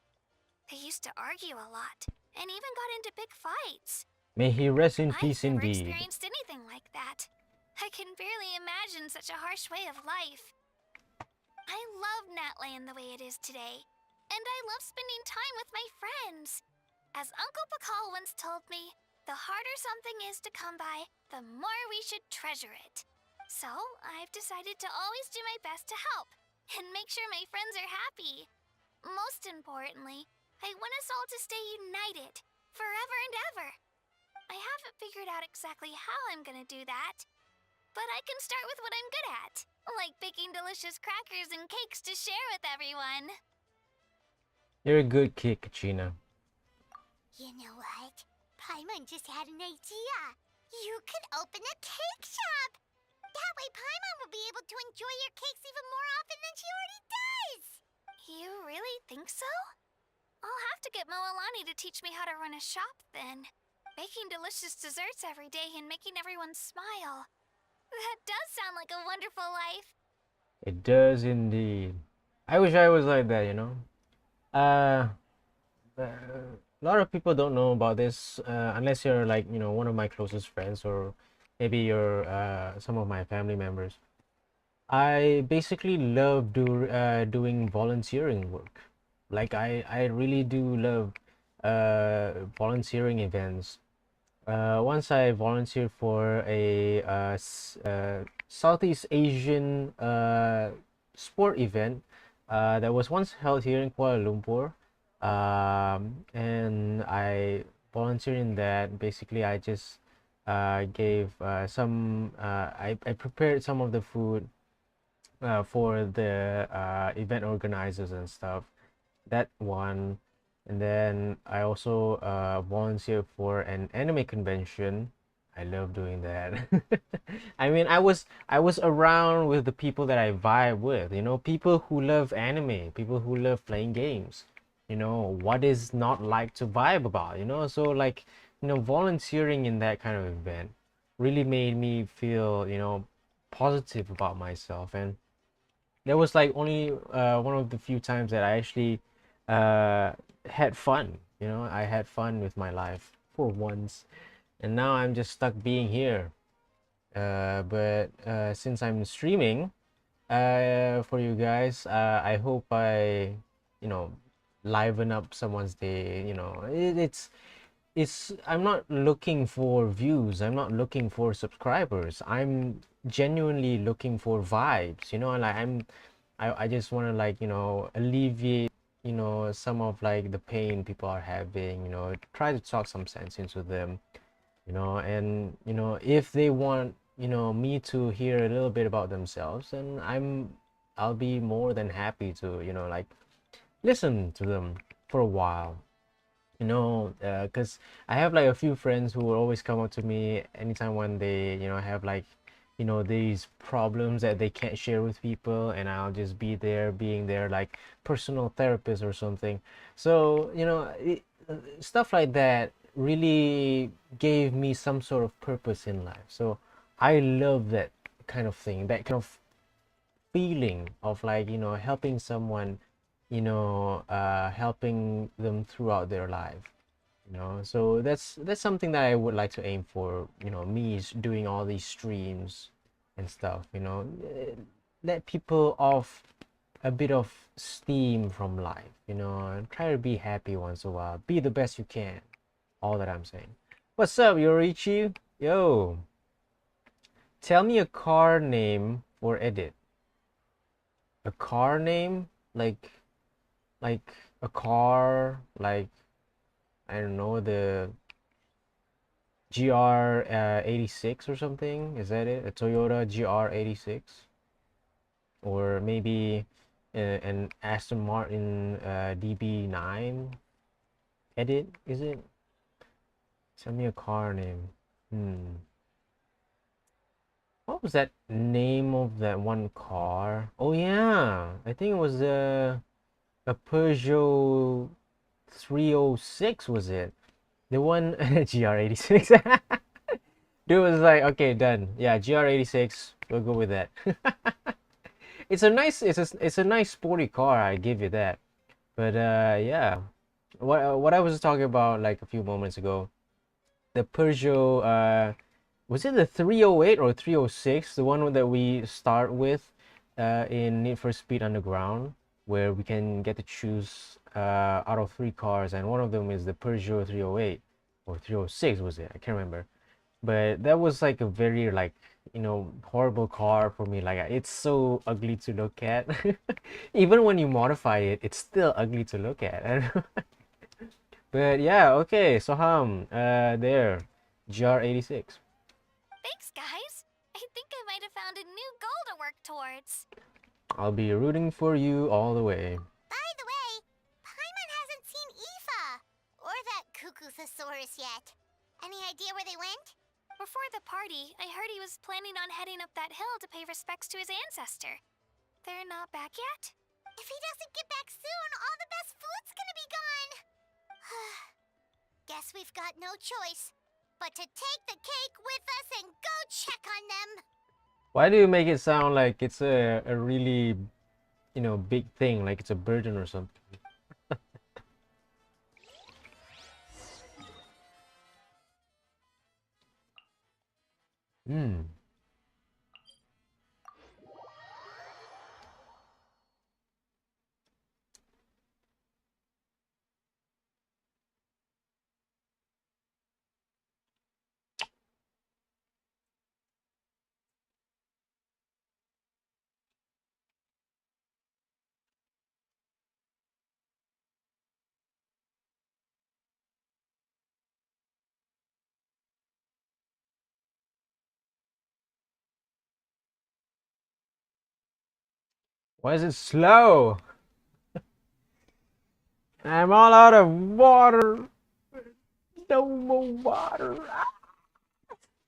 They used to argue a lot, and even got into big fights. May he rest in I've peace never indeed. experienced anything like that. I can barely imagine such a harsh way of life. I love Natlan the way it is today, and I love spending time with my friends. As Uncle Pakal once told me, the harder something is to come by, the more we should treasure it. So, I've decided to always do my best to help, and make sure my friends are happy. Most importantly, I want us all to stay united, forever and ever. I haven't figured out exactly how I'm gonna do that, but I can start with what I'm good at, like baking delicious crackers and cakes to share with everyone. You're a good kid, Katrina. You know what? Paimon just had an idea. You could open a cake shop. That way Paimon will be able to enjoy your cakes even more often than she already does. You really think so? I'll have to get Moalani to teach me how to run a shop then. Baking delicious desserts every day and making everyone smile. That does sound like a wonderful life. It does indeed. I wish I was like that, you know. A lot of people don't know about this unless you're like, you know, one of my closest friends, or maybe you're some of my family members. I basically love doing volunteering work. Like I really do love volunteering events. Once I volunteered for a Southeast Asian sport event that was once held here in Kuala Lumpur, and I volunteered in that. Basically, I just gave I prepared some of the food for the event organizers and stuff. That one. And then I also volunteered for an anime convention. I love doing that. I mean, I was around with the people that I vibe with, you know, people who love anime, people who love playing games. You know, what is not like to vibe about, you know? So like, you know, volunteering in that kind of event really made me feel, you know, positive about myself. And that was like only one of the few times that I actually uh, had fun. You know, I had fun with my life for once, and now I'm just stuck being here. But since I'm streaming for you guys, I hope I, you know, liven up someone's day. You know, it's I'm not looking for views, I'm not looking for subscribers, I'm genuinely looking for vibes, you know. And like I just want to, like, you know, alleviate, you know, some of like the pain people are having, you know, try to talk some sense into them, you know. And you know, if they want, you know, me to hear a little bit about themselves, then I'll be more than happy to, you know, like listen to them for a while, you know. Because I have like a few friends who will always come up to me anytime when they, you know, have like, you know, these problems that they can't share with people, and I'll just be there being their like personal therapist or something. So you know, stuff like that really gave me some sort of purpose in life. So I love that kind of thing, that kind of feeling of, like, you know, helping someone, you know, helping them throughout their life, you know. So that's something that I would like to aim for, you know, me doing all these streams and stuff, you know. Let people off a bit of steam from life, you know, and try to be happy once in a while, be the best you can, all that I'm saying. What's up, Yorichi? Yo, tell me a car name for edit. A car name? Like a car, like I don't know, the GR 86 or something. Is that it? A Toyota GR 86, or maybe an Aston Martin DB9 edit? Is it? Tell me a car name. What was that name of that one car? Oh yeah, I think it was a Peugeot 306, was it? The one GR86. Dude was like, okay, done. Yeah, GR86. We'll go with that. It's a nice sporty car. I give you that. But yeah, what I was talking about like a few moments ago, the Peugeot was it the 308 or 306, the one that we start with in Need for Speed Underground, where we can get to choose out of 3 cars, and one of them is the Peugeot 308 or 306, was it? I can't remember. But that was like a very like, horrible car for me. Like it's so ugly to look at. Even when you modify it, it's still ugly to look at. But yeah, okay. So there, GR86. Thanks, guys. I think I might have found a new goal to work towards. I'll be rooting for you all the way. By the way, Paimon hasn't seen Aoife or that Cuckoo-thesaurus yet. Any idea where they went? Before the party, I heard he was planning on heading up that hill to pay respects to his ancestor. They're not back yet? If he doesn't get back soon, all the best food's gonna be gone. Guess we've got no choice but to take the cake with us and go check on them. Why do you make it sound like it's a really, big thing, like it's a burden or something? Why is it slow? I'm all out of water. No more water.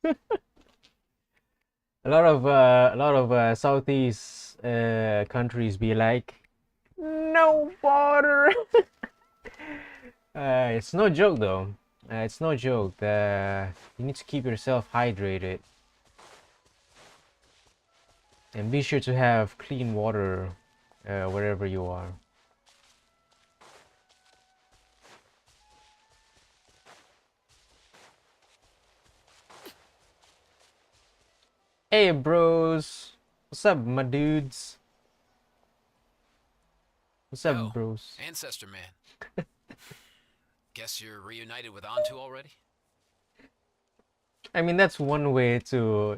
A lot of Southeast countries be like, no water. It's no joke though. It's no joke. You need to keep yourself hydrated, and be sure to have clean water wherever you are. Hey bros, what's up, my dudes? What's Yo, up, bros? Ancestor man. Guess you're reunited with Antu already? I mean, that's one way to,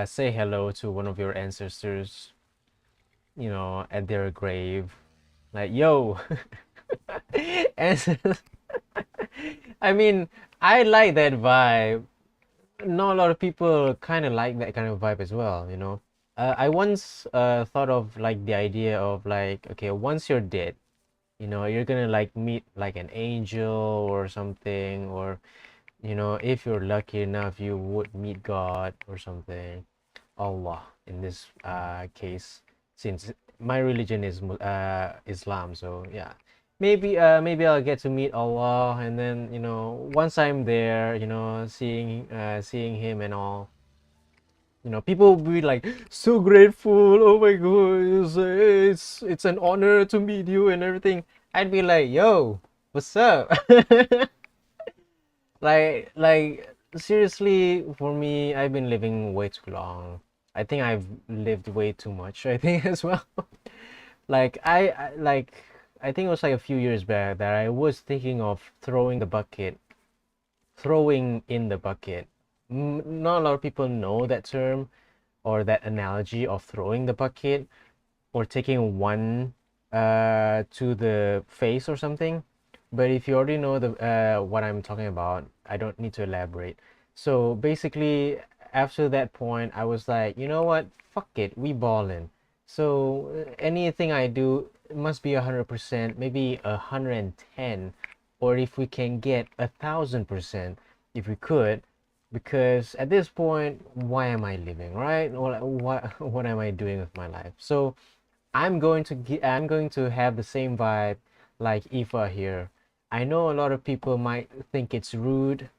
say hello to one of your ancestors, at their grave. Like, yo, ancestors. I mean, I like that vibe. Not a lot of people kind of like that kind of vibe as well, I once thought of like the idea of like, okay, once you're dead, you're gonna like meet like an angel or something, or if you're lucky enough, you would meet God or something, Allah in this case, since my religion is Islam. So yeah, maybe I'll get to meet Allah, and then once I'm there, seeing him and all, people will be like so grateful. Oh my god, it's an honor to meet you and everything. I'd be like, yo, what's up? like seriously, for me, I've been living way too long. I think I've lived way too much, I think, as well. Like I think it was like a few years back that I was thinking of throwing the bucket throwing in the bucket. Not a lot of people know that term or that analogy of throwing the bucket or taking one to the face or something. But if you already know the what I'm talking about, I don't need to elaborate. So basically, after that point, I was like, you know what? Fuck it, we ballin'. So anything I do must be 100%, maybe 110, or if we can get 1,000%, if we could, because at this point, why am I living, right? What am I doing with my life? So I'm going to have the same vibe like Aoife here. I know a lot of people might think it's rude.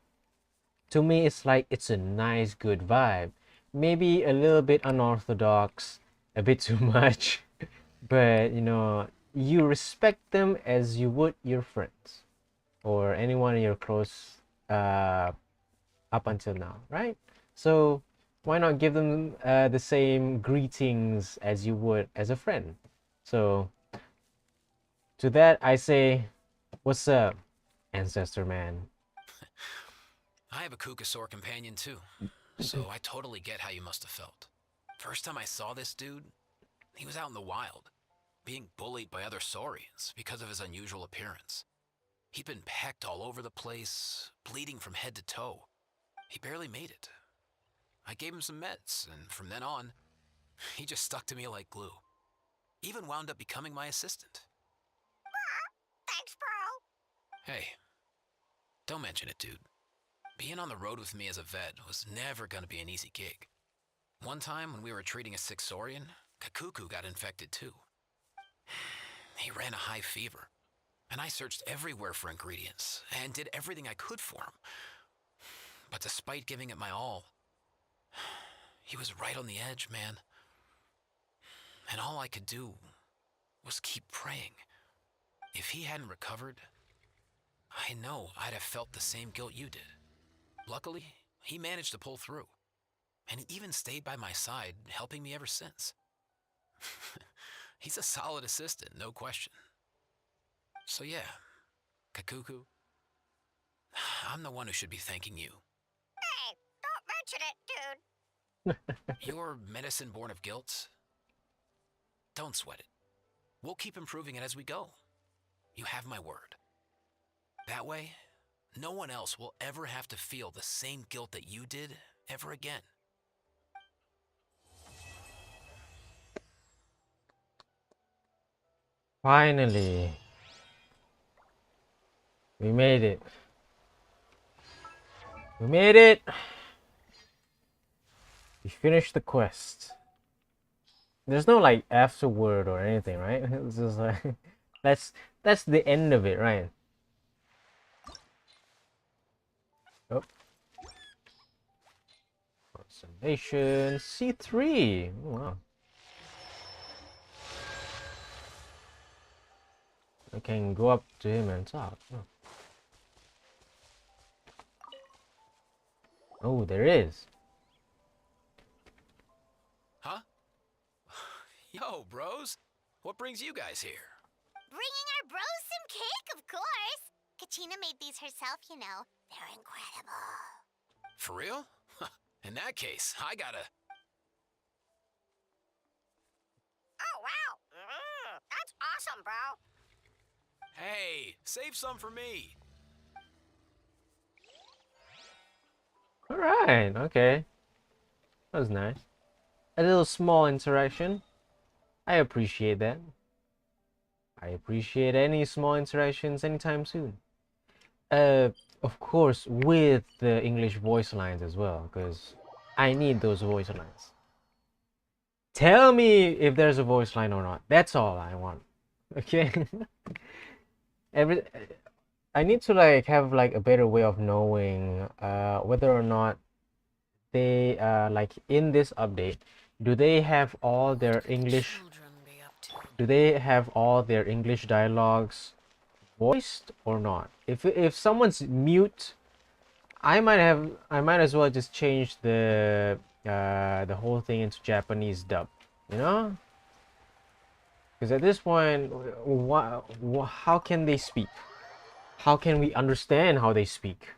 To me, it's like it's a nice, good vibe. Maybe a little bit unorthodox, a bit too much, but you know, you respect them as you would your friends or anyone you're close up until now, right? So why not give them the same greetings as you would as a friend? So to that, I say, what's up, ancestor man? I have a Kukasaur companion too, so I totally get how you must have felt. First time I saw this dude, he was out in the wild, being bullied by other saurians because of his unusual appearance. He'd been pecked all over the place, bleeding from head to toe. He barely made it. I gave him some meds, and from then on, he just stuck to me like glue. Even wound up becoming my assistant. Thanks, bro. Hey, don't mention it, dude. Being on the road with me as a vet was never gonna be an easy gig. One time when we were treating a sick saurian, Kakuku got infected too. He ran a high fever, and I searched everywhere for ingredients and did everything I could for him. But despite giving it my all, he was right on the edge, man. And all I could do was keep praying. If he hadn't recovered, I know I'd have felt the same guilt you did. Luckily, he managed to pull through. And he even stayed by my side, helping me ever since. He's a solid assistant, no question. So yeah, Kakuku, I'm the one who should be thanking you. Hey, don't mention it, dude. Your medicine born of guilt? Don't sweat it. We'll keep improving it as we go. You have my word. That way, no one else will ever have to feel the same guilt that you did ever again. Finally, we made it. We made it. We finished the quest. There's no like afterword or anything, right? It's just like that's the end of it, right? Oh. Consolation C3. Oh, wow. I can go up to him and talk. Oh, there is. Huh? Yo, bros. What brings you guys here? Bringing our bros some cake, of course. Kachina made these herself, you know. They're incredible. For real? In that case, I gotta... Oh, wow. That's awesome, bro. Hey, save some for me. All right, okay. That was nice. A little small interaction. I appreciate that. I appreciate any small interactions anytime soon. Of course, with the English voice lines as well, because I need those voice lines. Tell me if there's a voice line or not. That's all I want. Okay? I need to like have like a better way of knowing whether or not they like in this update, do they have all their English dialogues voiced or not? If someone's mute, I might as well just change the whole thing into Japanese dub, you know? Because at this point, how can they speak? How can we understand how they speak?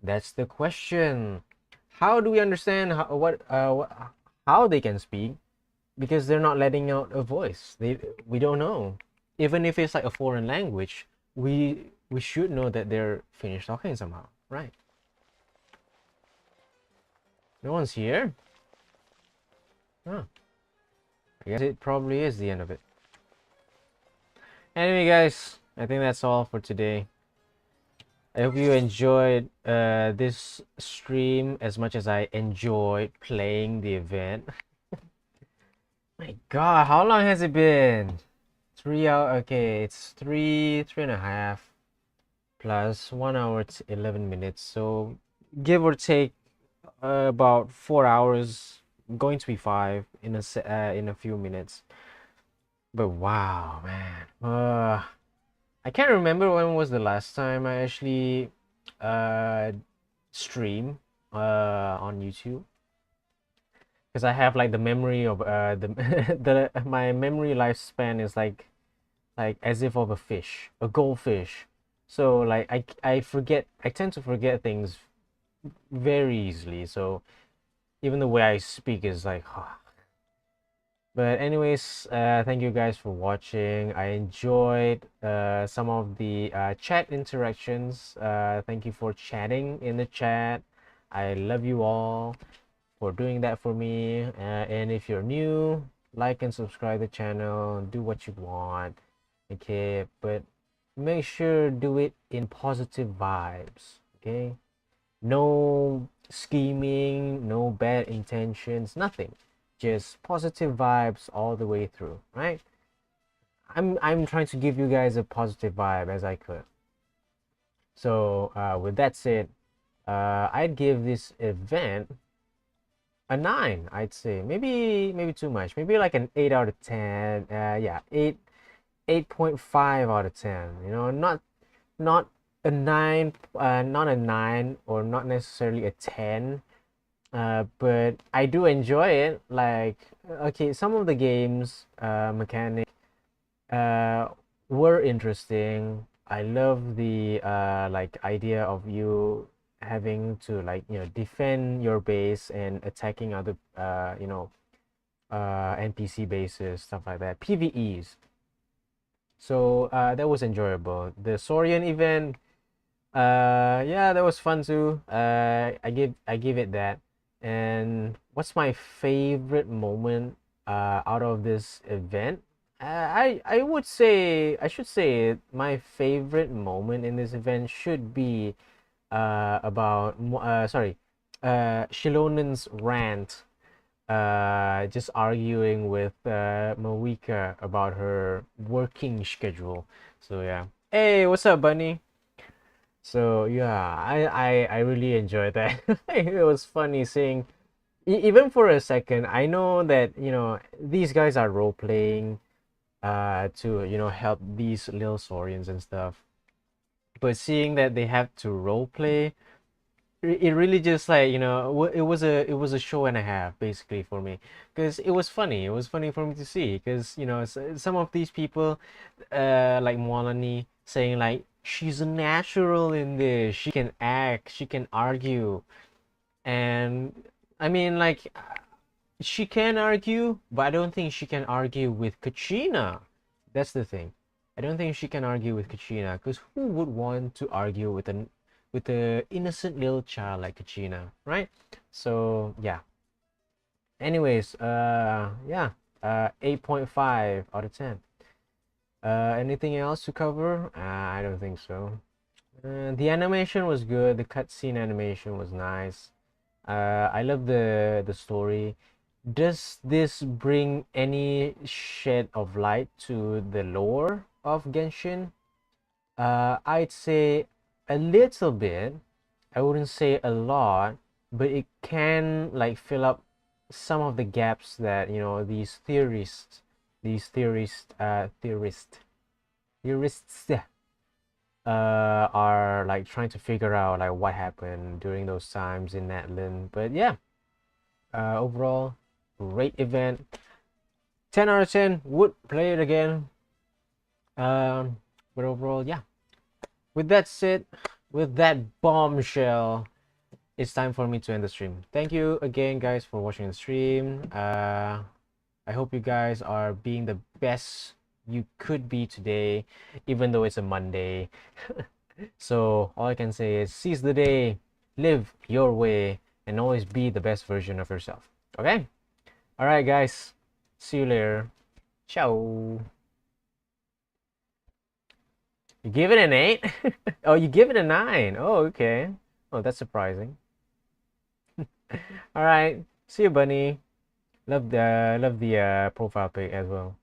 That's the question. How do we understand how they can speak? Because they're not letting out a voice. We don't know. Even if it's like a foreign language, we should know that they're finished talking somehow, right? No one's here. Huh. I guess it probably is the end of it. Anyway, guys, I think that's all for today. I hope you enjoyed this stream as much as I enjoyed playing the event. My God, how long has it been? 3 hours. Okay, it's three and a half plus 1 hour to 11 minutes. So give or take about 4 hours. Going to be 5 in a few minutes. But wow, man. I can't remember when was the last time I actually stream on YouTube, because I have like the memory of the my memory lifespan is like as if of a fish, a goldfish. So like I forget, I tend to forget things very easily. So even the way I speak is like But anyways, thank you guys for watching. I enjoyed some of the chat interactions. Thank you for chatting in the chat. I love you all for doing that for me. And if you're new, like and subscribe the channel. Do what you want, okay? But make sure do it in positive vibes, okay? No scheming, no bad intentions, nothing. Just positive vibes all the way through, right? I'm trying to give you guys a positive vibe as I could. So with that said, I'd give this event a 9. I'd say maybe too much. Maybe like an 8 out of 10. Yeah, 8.5 out of 10. You know, not a 9, not a 9, or not necessarily a 10. But I do enjoy it. Like, okay, some of the games mechanic were interesting. I love the like idea of you having to, like, you know, defend your base and attacking other NPC bases, stuff like that, PvEs. So that was enjoyable. The Saurian event, yeah, that was fun too. I give it that. And what's my favorite moment out of this event? I would say, I should say my favorite moment in this event should be Shilonen's rant, just arguing with Mawika about her working schedule. So yeah. Hey, what's up, Bunny? So yeah, I really enjoyed that. It was funny seeing, even for a second, I know that, you know, these guys are role playing to, you know, help these little saurians and stuff. But seeing that they have to role play, it really just, like, you know, it was a show and a half basically for me, because it was funny. It was funny for me to see, because, you know, some of these people, like Molani, saying like she's a natural in this, she can act, she can argue. And I mean, like, she can argue, but I don't think she can argue with Kachina. That's the thing. I don't think she can argue with Kachina, because who would want to argue with a innocent little child like Kachina, right? So yeah. Anyways, yeah, 8.5 out of 10. Anything else to cover? I don't think so. The animation was good. The cutscene animation was nice. I love the story. Does this bring any shed of light to the lore of Genshin? I'd say a little bit. I wouldn't say a lot, but it can, like, fill up some of the gaps that, you know, these theorists are like trying to figure out, like, what happened during those times in Natlan. But yeah, overall, great event. 10 out of 10. Would play it again. But overall, yeah. With that said, with that bombshell, it's time for me to end the stream. Thank you again, guys, for watching the stream. I hope you guys are being the best you could be today, even though it's a Monday. So all I can say is seize the day, live your way, and always be the best version of yourself. Okay? All right, guys. See you later. Ciao. You give it an 8? Oh, you give it a 9. Oh, okay. Oh, that's surprising. All right. See you, Bunny. Love the profile pic as well.